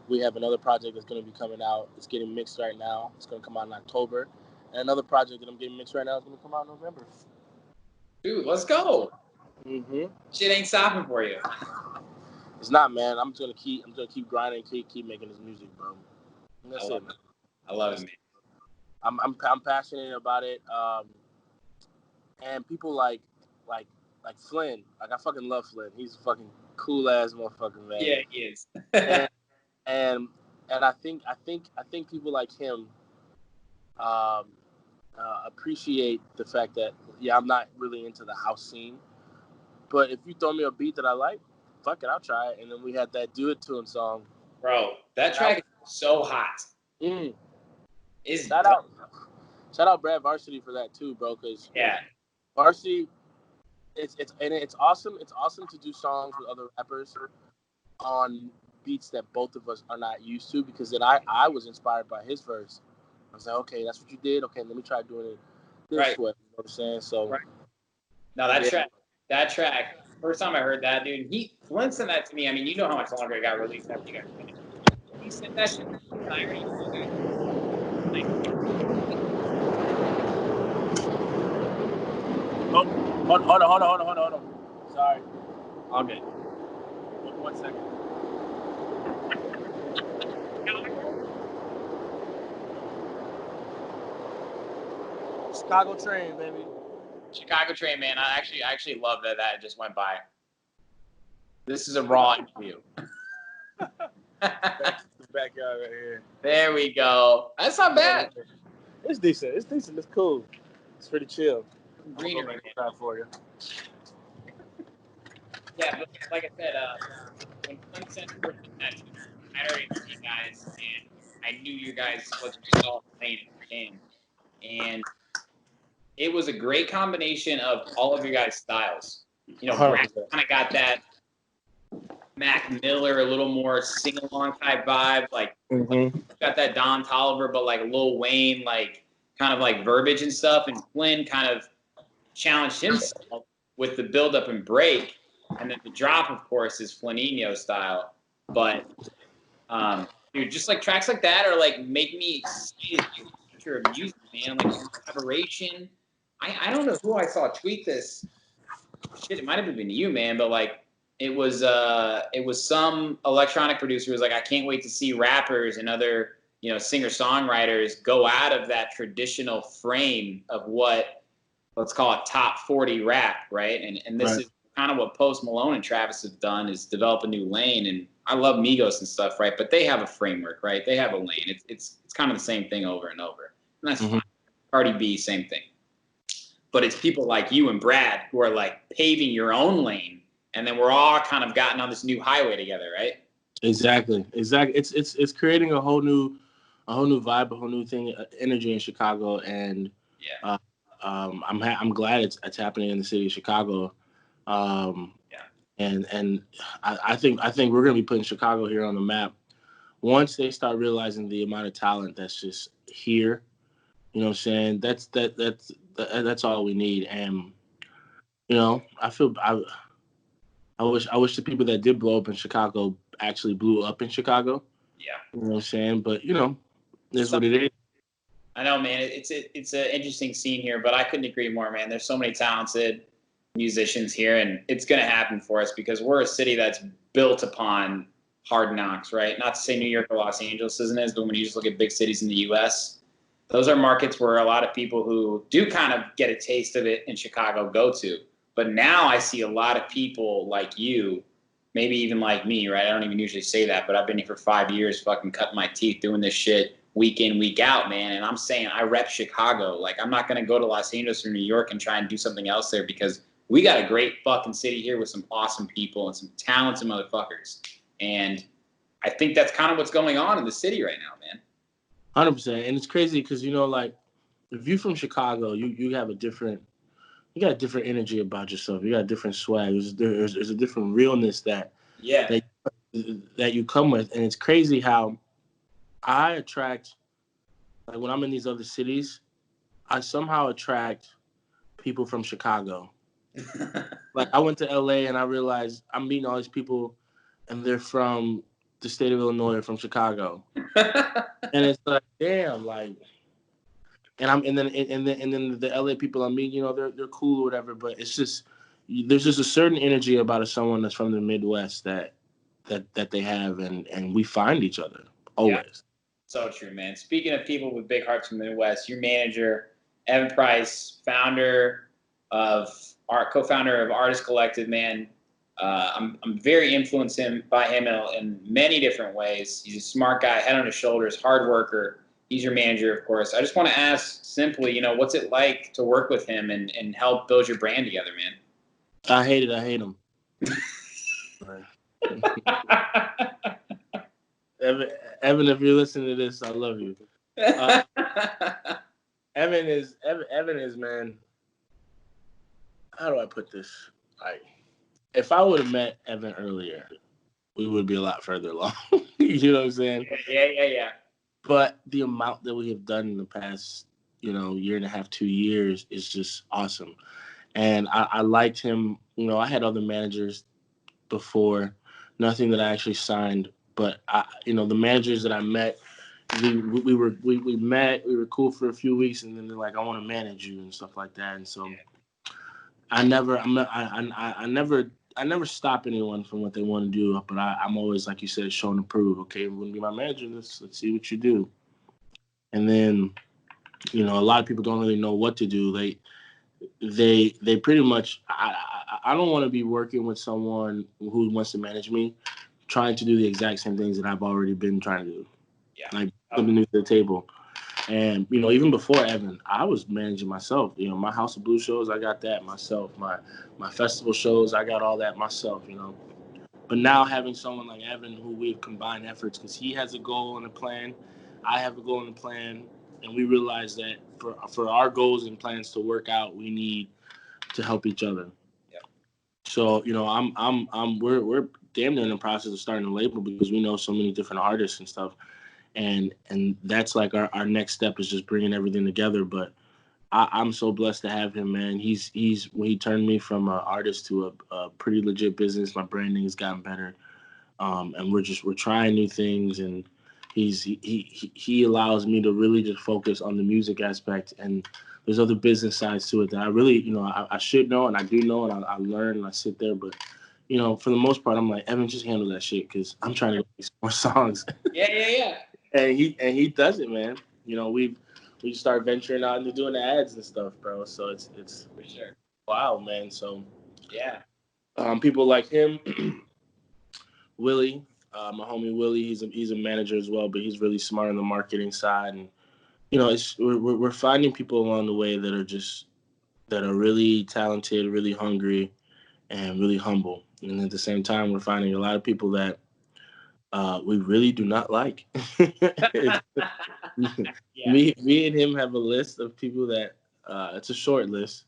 [SPEAKER 4] We have another project that's going to be coming out. It's getting mixed right now. It's going to come out in October. And another project that I'm getting mixed right now is going to come out in November.
[SPEAKER 3] Dude, let's go.
[SPEAKER 4] Mm-hmm.
[SPEAKER 3] Shit ain't stopping for you.
[SPEAKER 4] It's not, man. I'm just gonna keep grinding, keep making this music, bro. And that's it, man.
[SPEAKER 3] I love it, man.
[SPEAKER 4] I'm passionate about it. And people like Flynn. Like I fucking love Flynn. He's a fucking cool ass motherfucker, man.
[SPEAKER 3] Yeah, he is.
[SPEAKER 4] and I think people like him appreciate the fact that I'm not really into the house scene, but if you throw me a beat that I like, fuck it, I'll try it. And then we had that "Do It to Him" song.
[SPEAKER 3] Bro, that track is so hot.
[SPEAKER 4] Shout out Brad Varsity for that too, bro. Cause
[SPEAKER 3] yeah,
[SPEAKER 4] Varsity, it's awesome. It's awesome to do songs with other rappers on beats that both of us are not used to, because then I was inspired by his verse. I was like, okay, that's what you did. Okay, let me try doing it this
[SPEAKER 3] Right.
[SPEAKER 4] way. You know what I'm saying? So
[SPEAKER 3] Right. Now that track, first time I heard that, dude, Flynn sent that to me. I mean, you know how much longer it got released after you guys finished. He sent that shit to me, and I already
[SPEAKER 4] oh, hold on. Sorry. Okay. One second. Chicago train, baby.
[SPEAKER 3] Chicago train, man. I actually love that just went by. This is a raw interview.
[SPEAKER 4] Backyard right here.
[SPEAKER 3] There we go. That's not bad.
[SPEAKER 4] It's decent. It's cool. It's pretty chill.
[SPEAKER 3] Greenery,
[SPEAKER 4] man. For you.
[SPEAKER 3] Yeah, but like I said, when Flynn sent that to me, I already knew you guys, and I knew you guys was all playing in, and it was a great combination of all of your guys' styles. You know, Brad kind of got that Mac Miller, a little more sing-along type vibe, like got that Don Toliver, but like Lil Wayne, like kind of like verbiage and stuff. And Flynn kind of challenged himself with the build-up and break, and then the drop, of course, is Flaninho style. But dude, just like tracks like that are like make me excited for the future of music, man. Like collaboration. I don't know who I saw tweet this. Shit, it might have been you, man, but like it was some electronic producer who was like, I can't wait to see rappers and other, you know, singer-songwriters go out of that traditional frame of what, let's call it top 40 rap, right? And this is kind of what Post Malone and Travis have done, is develop a new lane. And I love Migos and stuff, right? But they have a framework, right? They have a lane. It's kind of the same thing over and over. And that's fine. Cardi B, same thing. But it's people like you and Brad who are like paving your own lane, and then we're all kind of gotten on this new highway together, right?
[SPEAKER 4] Exactly. It's creating a whole new vibe, a whole new thing, energy in Chicago, and I'm glad it's happening in the city of Chicago. And I think we're gonna be putting Chicago here on the map once they start realizing the amount of talent that's just here. You know what I'm saying? That's all we need. And you know, I wish the people that did blow up in Chicago actually blew up in Chicago.
[SPEAKER 3] Yeah.
[SPEAKER 4] You know what I'm saying? But you know, it's what it is.
[SPEAKER 3] I know, man. It's an interesting scene here, but I couldn't agree more, man. There's so many talented musicians here, and it's going to happen for us because we're a city that's built upon hard knocks, right? Not to say New York or Los Angeles isn't as, but when you just look at big cities in the U.S., those are markets where a lot of people who do kind of get a taste of it in Chicago go to. But now I see a lot of people like you, maybe even like me, right? I don't even usually say that, but I've been here for 5 years fucking cutting my teeth doing this shit week in, week out, man. And I'm saying I rep Chicago. Like, I'm not going to go to Los Angeles or New York and try and do something else there because we got a great fucking city here with some awesome people and some talented motherfuckers. And I think that's kind of what's going on in the city right now, man.
[SPEAKER 4] 100%. And it's crazy because, you know, like, if you're from Chicago, you have a different energy about yourself. You got a different swag. There's a different realness that you come with. And it's crazy how I attract, like when I'm in these other cities, I somehow attract people from Chicago. Like I went to LA and I realized I'm meeting all these people and they're from the state of Illinois or from Chicago. And it's like, damn, like, and then the LA people I meet, you know, they're cool or whatever, but it's just there's just a certain energy about someone that's from the Midwest that they have, and we find each other always. Yeah.
[SPEAKER 3] So true, man. Speaking of people with big hearts from the Midwest, your manager, Evan Price, co-founder of Artist Collective, man. I'm very influenced by him in many different ways. He's a smart guy, head on his shoulders, hard worker. He's your manager, of course. I just want to ask simply, you know, what's it like to work with him and help build your brand together, man?
[SPEAKER 4] I hate it. I hate him. Evan, if you're listening to this, I love you. Evan is man. How do I put this? Like, if I would have met Evan earlier, we would be a lot further along. You know what I'm saying?
[SPEAKER 3] Yeah.
[SPEAKER 4] But the amount that we have done in the past, year and a half, 2 years is just awesome. And I liked him. I had other managers before, nothing that I actually signed. But the managers that I met, we met, we were cool for a few weeks, and then they're like, I want to manage you and stuff like that. And so I never stop anyone from what they want to do, but I'm always, like you said, showing to prove. Okay, we're gonna be my manager. Let's see what you do. And then, a lot of people don't really know what to do. They pretty much. I don't want to be working with someone who wants to manage me, trying to do the exact same things that I've already been trying to do.
[SPEAKER 3] Yeah.
[SPEAKER 4] Like something new to the table. And, even before Evan, I was managing myself. My House of Blues shows, I got that myself. My festival shows, I got all that myself, But now having someone like Evan, who we've combined efforts, because he has a goal and a plan, I have a goal and a plan, and we realize that for our goals and plans to work out, we need to help each other.
[SPEAKER 3] Yeah.
[SPEAKER 4] So, we're damn near in the process of starting a label because we know so many different artists and stuff. And that's like our next step is just bringing everything together. But I'm so blessed to have him, man. He turned me from an artist to a pretty legit business. My branding has gotten better, and we're trying new things. And he allows me to really just focus on the music aspect. And there's other business sides to it that I really, I should know, and I do know, and I learn, and I sit there. But for the most part, I'm like, Evan, just handle that shit because I'm trying to make some more songs.
[SPEAKER 3] Yeah.
[SPEAKER 4] And he does it, man. We start venturing out into doing the ads and stuff, bro. So it's
[SPEAKER 3] For sure.
[SPEAKER 4] wow, man. So
[SPEAKER 3] Yeah.
[SPEAKER 4] people like him, Willie, my homie Willie, he's a manager as well, but he's really smart on the marketing side. And we're finding people along the way that are really talented, really hungry, and really humble. And at the same time, we're finding a lot of people that we really do not like.
[SPEAKER 3] Yeah.
[SPEAKER 4] Me and him have a list of people that it's a short list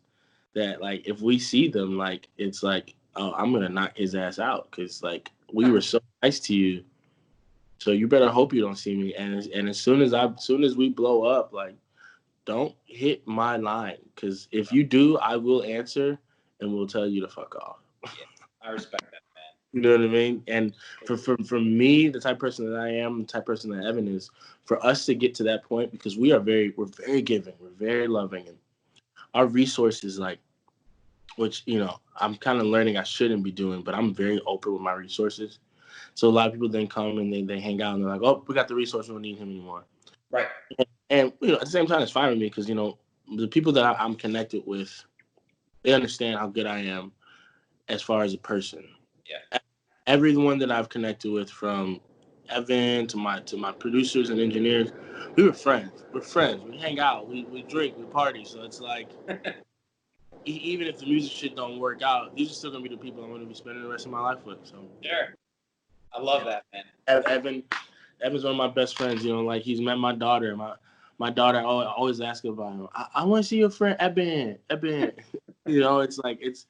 [SPEAKER 4] that, like, if we see them, like, it's like, oh, I'm gonna knock his ass out because, like, we were so nice to you, so you better hope you don't see me. And as soon as we blow up, like, don't hit my line, because if you do, I will answer and we'll tell you to fuck off.
[SPEAKER 3] Yeah. I respect that, man.
[SPEAKER 4] You know what I mean? And for me, the type of person that I am, the type of person that Evan is, for us to get to that point, because we're very giving, we're very loving, and our resources, like, which, I'm kind of learning I shouldn't be doing, but I'm very open with my resources. So a lot of people then come and they hang out and they're like, oh, we got the resource, we don't need him anymore.
[SPEAKER 3] Right.
[SPEAKER 4] And at the same time, it's fine with me because, the people that I'm connected with, they understand how good I am as far as a person.
[SPEAKER 3] Yeah.
[SPEAKER 4] Everyone that I've connected with, from Evan to my producers and engineers, we were friends. We're friends. We hang out. We drink. We party. So it's like, even if the music shit don't work out, these are still gonna be the people I'm gonna be spending the rest of my life with. So
[SPEAKER 3] Sure. I love that, man.
[SPEAKER 4] Evan's one of my best friends. Like, he's met my daughter. My daughter always asks about him. I want to see your friend Evan. It's like it's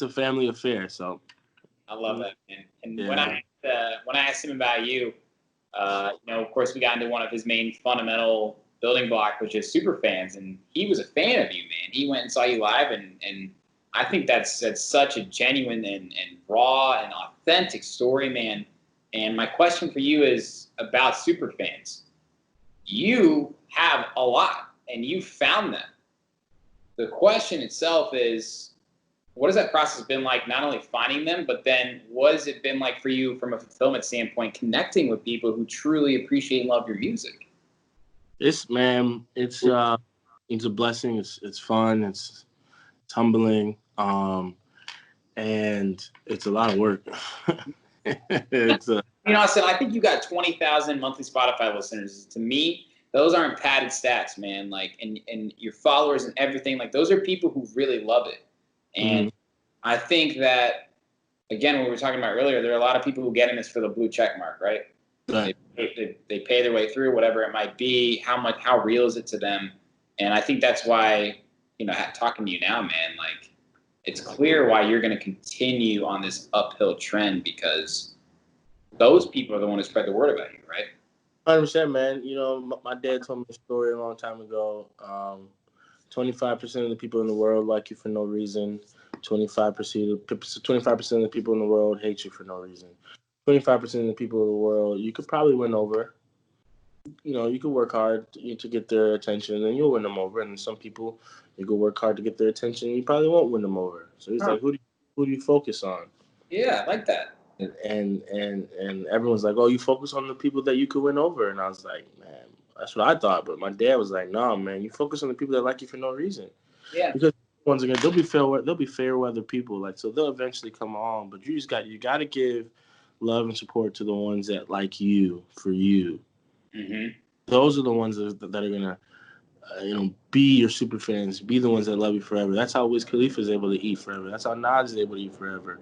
[SPEAKER 4] a family affair. So
[SPEAKER 3] I love that, man. And
[SPEAKER 4] yeah.
[SPEAKER 3] when I asked him about you, of course, we got into one of his main fundamental building block, which is super fans, and he was a fan of you, man. He went and saw you live, and I think that's such a genuine and raw and authentic story, man. And my question for you is about super fans. You have a lot, and you found them. The question itself is, what has that process been like, not only finding them, but then what has it been like for you from a fulfillment standpoint, connecting with people who truly appreciate and love your music?
[SPEAKER 4] It's a blessing. It's fun. It's humbling. And it's a lot of work.
[SPEAKER 3] Austin, I think you got 20,000 monthly Spotify listeners. To me, those aren't padded stats, man. Like, and your followers and everything, like, those are people who really love it. And I think that, again, what we were talking about earlier, there are a lot of people who get in this for the blue check mark, right?
[SPEAKER 4] Right.
[SPEAKER 3] They pay their way through, whatever it might be. How real is it to them? And I think that's why, talking to you now, man, like, it's clear why you're going to continue on this uphill trend, because those people are the ones who spread the word about you, right?
[SPEAKER 4] 100%, man. You know, my dad told me a story a long time ago. 25% of the people in the world like you for no reason. 25% of the people in the world hate you for no reason. 25% of the people in the world you could probably win over. You know, you could work hard to get their attention, and then you'll win them over. And some people, you could work hard to get their attention, and you probably won't win them over. So he's like, who do you focus on?
[SPEAKER 3] Yeah, I like that.
[SPEAKER 4] And everyone's like, oh, you focus on the people that you could win over. And I was like, man, that's what I thought. But my dad was like, no, man, you focus on the people that like you for no reason.
[SPEAKER 3] Yeah.
[SPEAKER 4] Because ones again, they'll be fair weather people. Like, so they'll eventually come on. But you got to give love and support to the ones that like you for you.
[SPEAKER 3] Mm-hmm.
[SPEAKER 4] Those are the ones that are gonna, be your super fans, be the ones that love you forever. That's how Wiz Khalifa is able to eat forever. That's how Nas is able to eat forever.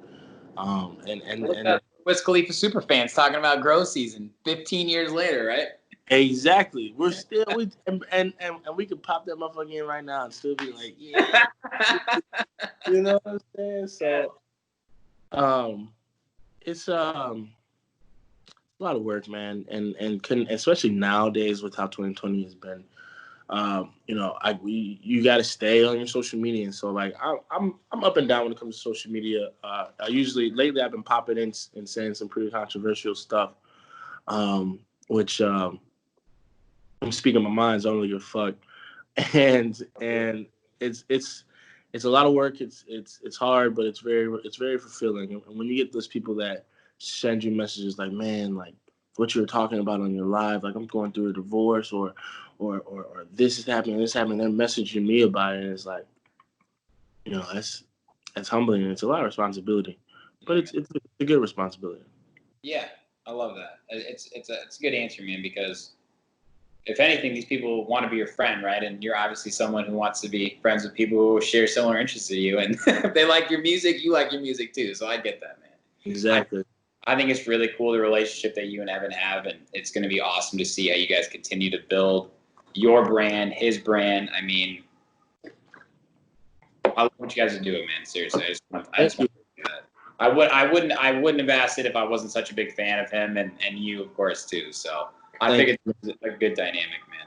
[SPEAKER 4] And
[SPEAKER 3] Wiz Khalifa super fans talking about Grow Season 15 years later, right?
[SPEAKER 4] exactly. We're still and we could pop that motherfucker in right now and still be like, yeah. You know what I'm saying? So it's a lot of work, man, and especially nowadays with how 2020 has been. You got to stay on your social media, and so like I'm up and down when it comes to social media. Lately I've been popping in and saying some pretty controversial stuff, which I'm speaking my mind. So I don't really give a fuck, and it's a lot of work. It's hard, but it's very fulfilling. And when you get those people that send you messages like, man, like what you were talking about on your live, like I'm going through a divorce or this is happening, they're messaging me about it, and it's like, that's humbling, and it's a lot of responsibility. But it's a good responsibility.
[SPEAKER 3] Yeah, I love that. It's a good answer, man, because if anything, these people want to be your friend, right? And you're obviously someone who wants to be friends with people who share similar interests to you. And if they like your music, you like your music too. So I get that, man.
[SPEAKER 4] Exactly.
[SPEAKER 3] I think it's really cool, the relationship that you and Evan have. And it's going to be awesome to see how you guys continue to build your brand, his brand. I mean, I love what you guys are doing, man. Seriously. I just want to do that. I wouldn't have asked it if I wasn't such a big fan of him and you, of course, too. So I think it's a good dynamic, man.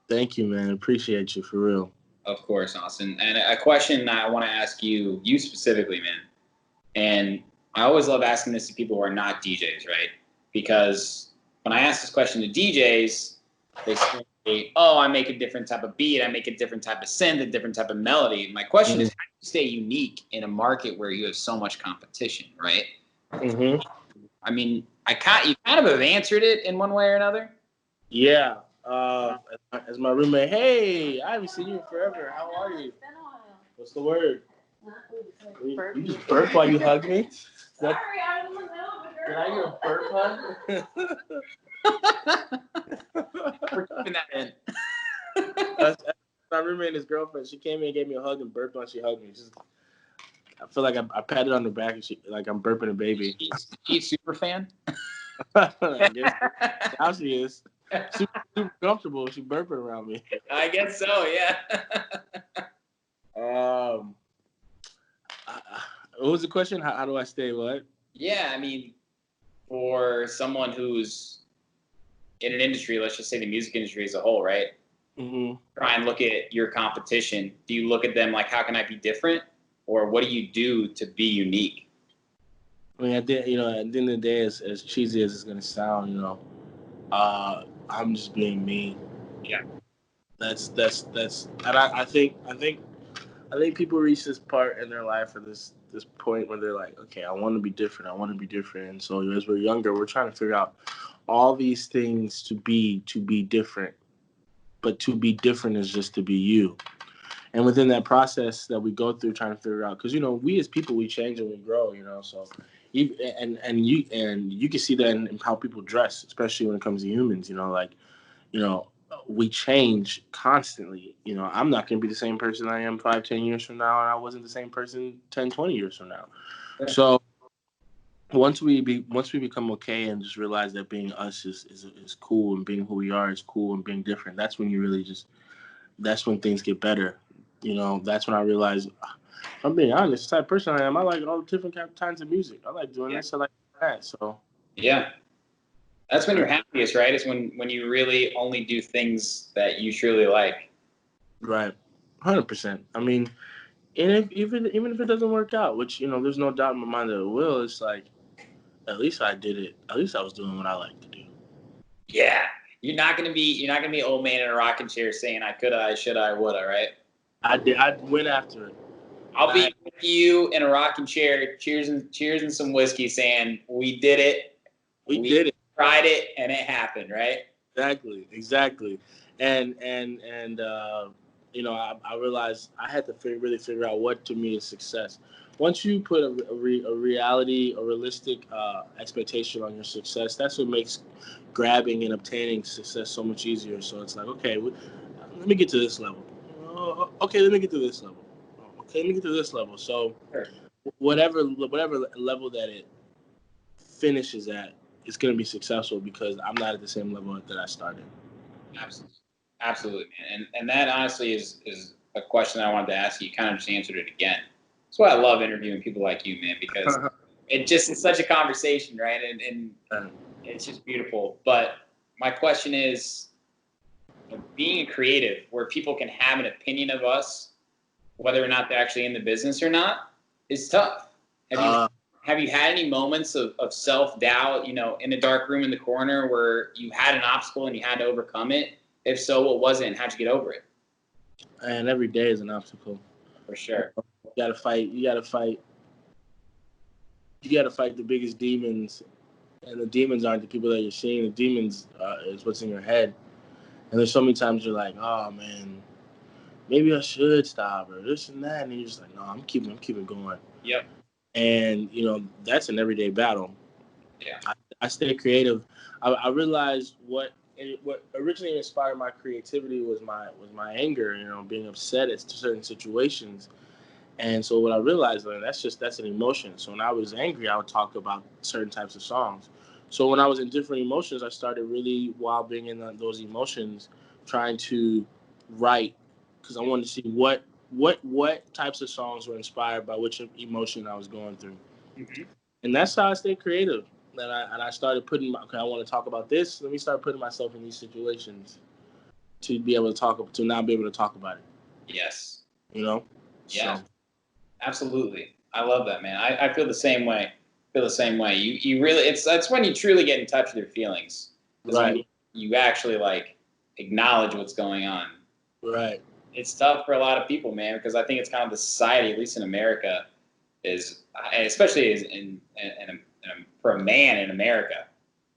[SPEAKER 4] Thank you, man. Appreciate you for real.
[SPEAKER 3] Of course, Austin. And a question I want to ask you specifically, man. And I always love asking this to people who are not DJs, right? Because when I ask this question to DJs, they say, oh, I make a different type of beat, I make a different type of synth, a different type of melody. My question is, how do you stay unique in a market where you have so much competition, right?
[SPEAKER 4] Mm-hmm.
[SPEAKER 3] I mean, you kind of have answered it in one way or another.
[SPEAKER 4] Yeah. As my roommate, hey, I haven't seen you in forever. How are you? What's the word? You just burp while you hug me? Sorry, I was in the middle of a Did I get a burp hug?
[SPEAKER 3] We're keeping that in.
[SPEAKER 4] My roommate and his girlfriend, she came in and gave me a hug and burped when she hugged me. I feel like I patted on the back and like I'm burping a baby.
[SPEAKER 3] She's super fan?
[SPEAKER 4] I guess. Now she is. Super comfortable. She burping around me.
[SPEAKER 3] I guess so, yeah.
[SPEAKER 4] What was the question? How do I stay what?
[SPEAKER 3] Yeah, I mean, for someone who's in an industry, let's just say the music industry as a whole, right?
[SPEAKER 4] Mm-hmm.
[SPEAKER 3] Try and look at your competition. Do you look at them like, how can I be different? Or what do you do to be unique?
[SPEAKER 4] I mean, at the end of the day, as cheesy as it's gonna sound, I'm just being me.
[SPEAKER 3] Yeah.
[SPEAKER 4] That's and I think people reach this part in their life or this point where they're like, okay, I want to be different. And so as we're younger, we're trying to figure out all these things to be different. But to be different is just to be you. And within that process that we go through trying to figure out, because, we as people, we change and we grow, so you can see that in how people dress, especially when it comes to humans, we change constantly. I'm not going to be the same person I am 5-10 years from now, and I wasn't the same person 10-20 years from now. Yeah. So once we become okay and just realize that being us is cool, and being who we are is cool, and being different, that's when you really that's when things get better. That's when I realize, I'm being honest, the type of person I am, I like all the different kinds of music. I like doing this, I like that. So
[SPEAKER 3] yeah, That's when you're happiest, right? It's when you really only do things that you truly like.
[SPEAKER 4] Right. 100%. I mean, and even if it doesn't work out, which there's no doubt in my mind that it will. It's like at least I did it. At least I was doing what I like to do.
[SPEAKER 3] Yeah. You're not gonna be old man in a rocking chair saying I coulda, I shoulda, I woulda, right?
[SPEAKER 4] I did. I went after it.
[SPEAKER 3] I'll be with you in a rocking chair, cheers and some whiskey, saying we did it,
[SPEAKER 4] We did it.
[SPEAKER 3] tried it, and it happened, right?
[SPEAKER 4] Exactly. And I realized I had to really figure out what to me is success. Once you put a reality, a realistic expectation on your success, that's what makes grabbing and obtaining success so much easier. So it's like, okay, let me get to this level. Okay, let me get to this level. Okay, let me get to this level. So
[SPEAKER 3] Sure.
[SPEAKER 4] whatever level that it finishes at, it's going to be successful because I'm not at the same level that I started.
[SPEAKER 3] Absolutely, man. And that honestly is a question that I wanted to ask you. You kind of just answered it again. That's why I love interviewing people like you, man, because it's such a conversation, right? And it's just beautiful. But my question is, being a creative where people can have an opinion of us, whether or not they're actually in the business or not, is tough. Have you had any moments of self-doubt, in a dark room in the corner where you had an obstacle and you had to overcome it? If so, what was it and how'd you get over it?
[SPEAKER 4] And every day is an obstacle.
[SPEAKER 3] For sure.
[SPEAKER 4] You gotta fight. You gotta fight the biggest demons, and the demons aren't the people that you're seeing. The demons is what's in your head. And there's so many times you're like, oh man, maybe I should stop or this and that, and you're just like, no, I'm keeping going.
[SPEAKER 3] Yep.
[SPEAKER 4] And that's an everyday battle.
[SPEAKER 3] Yeah.
[SPEAKER 4] I stay creative. I realized what originally inspired my creativity was my anger. Being upset at certain situations. And so what I realized, that's an emotion. So when I was angry, I would talk about certain types of songs. So when I was in different emotions, I started really, while being in those emotions, trying to write, because I wanted to see what types of songs were inspired by which emotion I was going through.
[SPEAKER 3] Mm-hmm.
[SPEAKER 4] And that's how I stayed creative. And I started putting, I want to talk about this. Let me start putting myself in these situations to be able to now be able to talk about it.
[SPEAKER 3] Yes.
[SPEAKER 4] Yeah.
[SPEAKER 3] So. Absolutely. I love that, man. I feel the same way. You really, that's when you truly get in touch with your feelings.
[SPEAKER 4] Right.
[SPEAKER 3] When you actually acknowledge what's going on.
[SPEAKER 4] Right.
[SPEAKER 3] It's tough for a lot of people, man, because I think it's kind of the society, at least in America, especially for a man in America,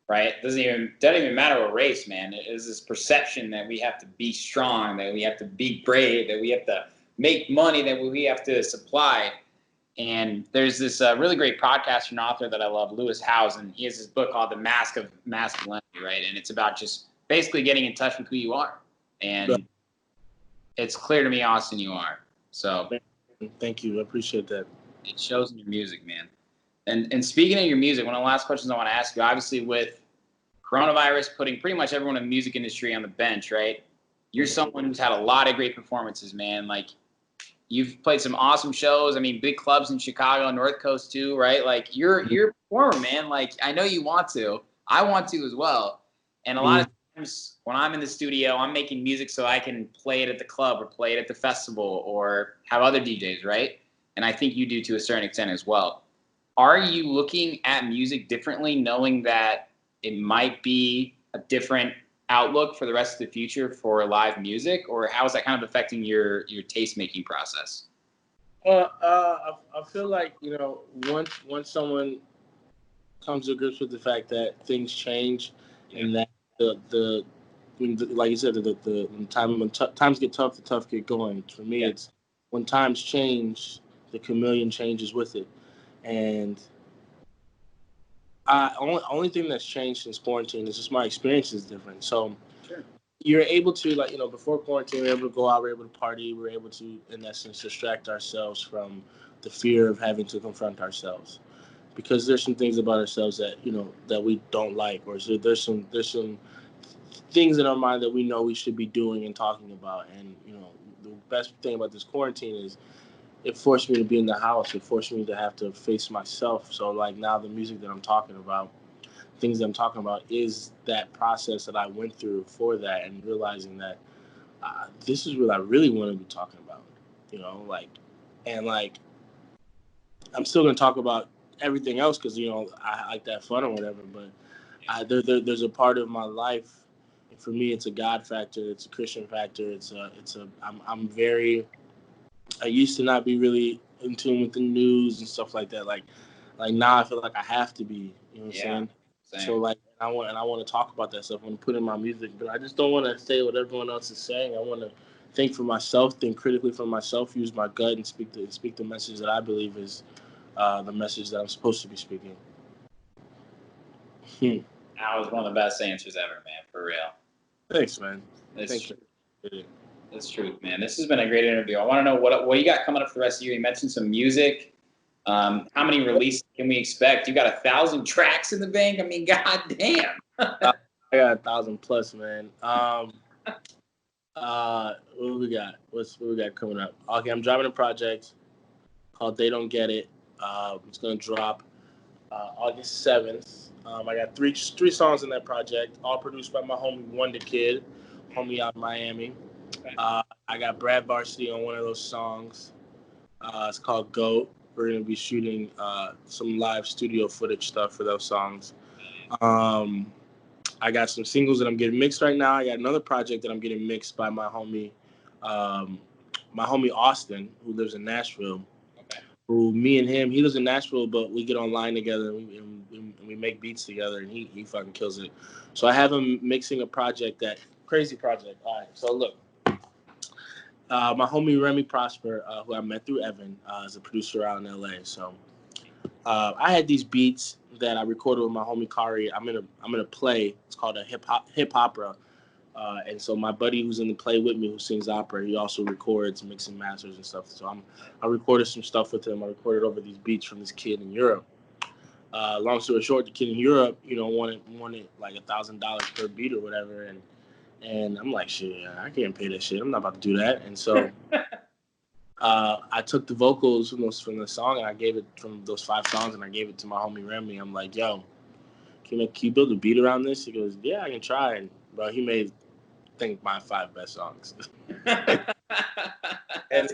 [SPEAKER 3] right? It doesn't even matter what race, man. It is this perception that we have to be strong, that we have to be brave, that we have to make money, that we have to supply. And there's this really great podcaster and author that I love, Lewis Howes, and he has this book called The Mask of Masculinity, right? And it's about just basically getting in touch with who you are. And it's clear to me, Austin, you are. So
[SPEAKER 4] thank you. I appreciate that.
[SPEAKER 3] It shows in your music, man. And speaking of your music, one of the last questions I want to ask you, obviously with coronavirus putting pretty much everyone in the music industry on the bench, right? You're someone who's had a lot of great performances, man. You've played some awesome shows. I mean, big clubs in Chicago, North Coast too, right? You're a performer, man. I know you want to. I want to as well. And a lot of times when I'm in the studio, I'm making music so I can play it at the club or play it at the festival or have other DJs, right? And I think you do to a certain extent as well. Are you looking at music differently, knowing that it might be a different outlook for the rest of the future for live music, or how is that kind of affecting your taste making process?
[SPEAKER 4] I feel like once someone comes to grips with the fact that things change, and that like you said, when times get tough, the tough get going. For me, it's when times change, the chameleon changes with it, and only thing that's changed since quarantine is just my experience is different. So you're able to, before quarantine, we were able to go out, we were able to party, we were able to, in essence, distract ourselves from the fear of having to confront ourselves. Because there's some things about ourselves that, that we don't like, or there's some things in our mind that we know we should be doing and talking about. And, the best thing about this quarantine is it forced me to be in the house. It forced me to have to face myself. So now the music that I'm talking about, things that I'm talking about is that process that I went through for that, and realizing that this is what I really want to be talking about, and I'm still gonna talk about everything else because I like that fun or whatever. But there's a part of my life, and for me, it's a God factor, it's a Christian factor, I'm very. I used to not be really in tune with the news and stuff like that. Like now, I feel like I have to be. You know what I'm saying?
[SPEAKER 3] Same.
[SPEAKER 4] So I want to talk about that stuff. I want to put in my music, but I just don't want to say what everyone else is saying. I want to think for myself, think critically for myself, use my gut, and speak the message that I believe is the message that I'm supposed to be speaking.
[SPEAKER 3] That was one of the best answers ever, man. For real.
[SPEAKER 4] Thanks, man.
[SPEAKER 3] Thank
[SPEAKER 4] you.
[SPEAKER 3] That's truth, man. This has been a great interview. I want to know what you got coming up for the rest of the year. You mentioned some music. How many releases can we expect? You got 1,000 tracks in the bank? I mean, goddamn.
[SPEAKER 4] I got 1,000 plus, man. What do we got? What we got coming up? Okay, I'm driving a project called They Don't Get It. It's gonna drop August 7th. I got three songs in that project, all produced by my homie Wonder Kid, homie out of Miami. I got Brad Varsity on one of those songs. It's called Goat. We're gonna be shooting some live studio footage stuff for those songs. I got some singles that I'm getting mixed right now. I got another project that I'm getting mixed by my homie Austin, who lives in Nashville.
[SPEAKER 3] Okay.
[SPEAKER 4] Who me and him, he lives in Nashville, but we get online together and we make beats together, and he fucking kills it. So I have him mixing a project, that crazy project. All right, so look. My homie Remy Prosper, who I met through Evan, is a producer out in LA. So I had these beats that I recorded with my homie Kari. I'm in a play. It's called a hip opera. And so my buddy who's in the play with me, who sings opera, he also records, mixing masters and stuff. So I recorded some stuff with him. I recorded over these beats from this kid in Europe. Long story short, the kid in Europe, wanted like $1,000 per beat or whatever, and I'm like, shit, I can't pay that shit. I'm not about to do that. And so I took the vocals from the song, and I gave it from those 5 songs, and I gave it to my homie Remy. I'm like, yo, can you build a beat around this? He goes, yeah, I can try. And bro, he made, I think, my 5 best songs. and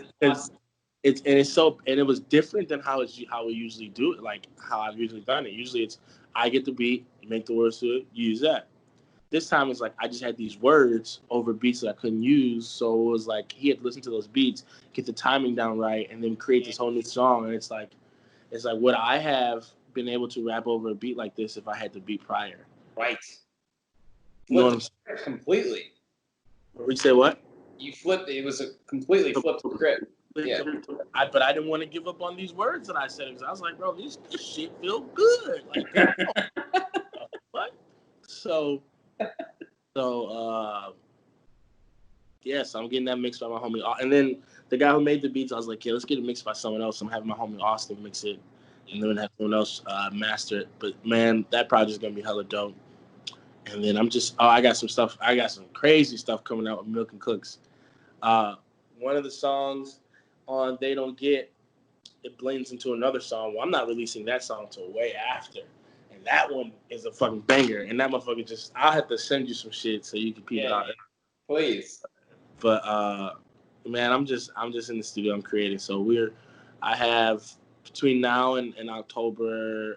[SPEAKER 4] it was different than how we usually do it, like how I've usually done it. Usually it's I get the beat, you make the words to it, you use that. This time it's like I just had these words over beats that I couldn't use, so it was like he had to listen to those beats, get the timing down right, and then create this whole new song. And it's like would I have been able to rap over a beat like this if I had the beat prior?
[SPEAKER 3] Right.
[SPEAKER 4] You know what I'm saying?
[SPEAKER 3] Completely.
[SPEAKER 4] You say what?
[SPEAKER 3] You flipped it. It was a completely flipped script. Yeah.
[SPEAKER 4] But I didn't want to give up on these words that I said, because I was like, bro, this shit feel good. Like, what? So, yes, I'm getting that mixed by my homie. And then the guy who made the beats, I was like, yeah, let's get it mixed by someone else. I'm having my homie Austin mix it, and then have someone else master it. But man, that project's gonna be hella dope. And then I got some crazy stuff coming out with Milk and Cooks. One of the songs on They Don't Get, it blends into another song. Well, I'm not releasing that song till way after. And that one is a fucking banger. And that motherfucker I'll have to send you some shit so you can peep it out.
[SPEAKER 3] Please.
[SPEAKER 4] But man, I'm just in the studio, I'm creating. So I have between now and October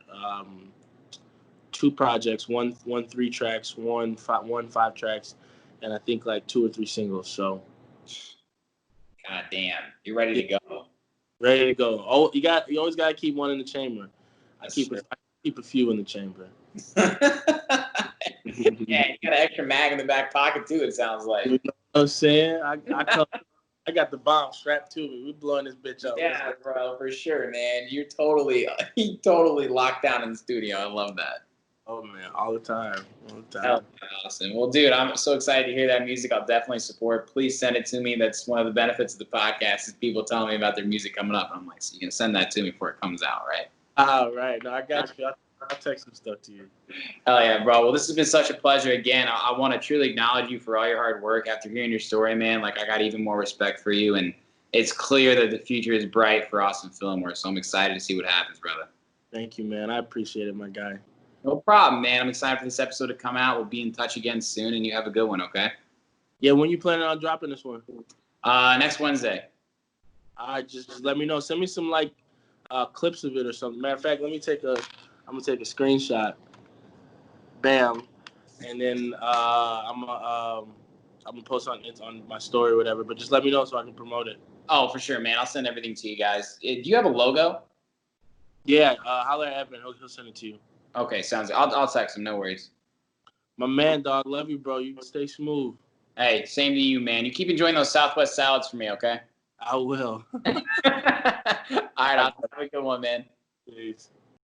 [SPEAKER 4] 2 projects, one 3 tracks, one 5 tracks, and I think like 2 or 3 singles. So
[SPEAKER 3] God damn, you're ready to go.
[SPEAKER 4] Ready to go. Oh, you always gotta keep one in the chamber. I keep a few in the chamber.
[SPEAKER 3] Yeah, you got an extra mag in the back pocket too, it sounds like.
[SPEAKER 4] You know what I'm saying? I got the bomb strapped to me. We're blowing this bitch up.
[SPEAKER 3] Yeah, bro, for sure, man. You're totally locked down in the studio. I love that.
[SPEAKER 4] Oh man, all the time.
[SPEAKER 3] Hell, awesome. Well, dude, I'm so excited to hear that music. I'll definitely support. Please send it to me. That's one of the benefits of the podcast is people telling me about their music coming up. I'm like, so you can send that to me before it comes out, right?
[SPEAKER 4] All right. No, I got you. I'll text some stuff to you.
[SPEAKER 3] Hell yeah, bro. Well, this has been such a pleasure. Again, I want to truly acknowledge you for all your hard work. After hearing your story, man, like I got even more respect for you, and it's clear that the future is bright for Austin Fillmore. So I'm excited to see what happens, brother.
[SPEAKER 4] Thank you, man. I appreciate it, my guy.
[SPEAKER 3] No problem, man. I'm excited for this episode to come out. We'll be in touch again soon, and you have a good one, okay?
[SPEAKER 4] Yeah, when you planning on dropping this one?
[SPEAKER 3] Next Wednesday.
[SPEAKER 4] All right, just let me know. Send me some clips of it or something. Matter of fact, I'm gonna take a screenshot. Bam, and then I'm gonna post on my story or whatever. But just let me know so I can promote it.
[SPEAKER 3] Oh, for sure, man. I'll send everything to you guys. Do you have a logo?
[SPEAKER 4] Yeah, holler at Evan. He'll send it to you.
[SPEAKER 3] Okay, sounds good. I'll text him. No worries.
[SPEAKER 4] My man, dog. Love you, bro. You stay smooth.
[SPEAKER 3] Hey, same to you, man. You keep enjoying those Southwest salads for me, okay?
[SPEAKER 4] I will.
[SPEAKER 3] All right, I'll have a good one, man.
[SPEAKER 4] Peace.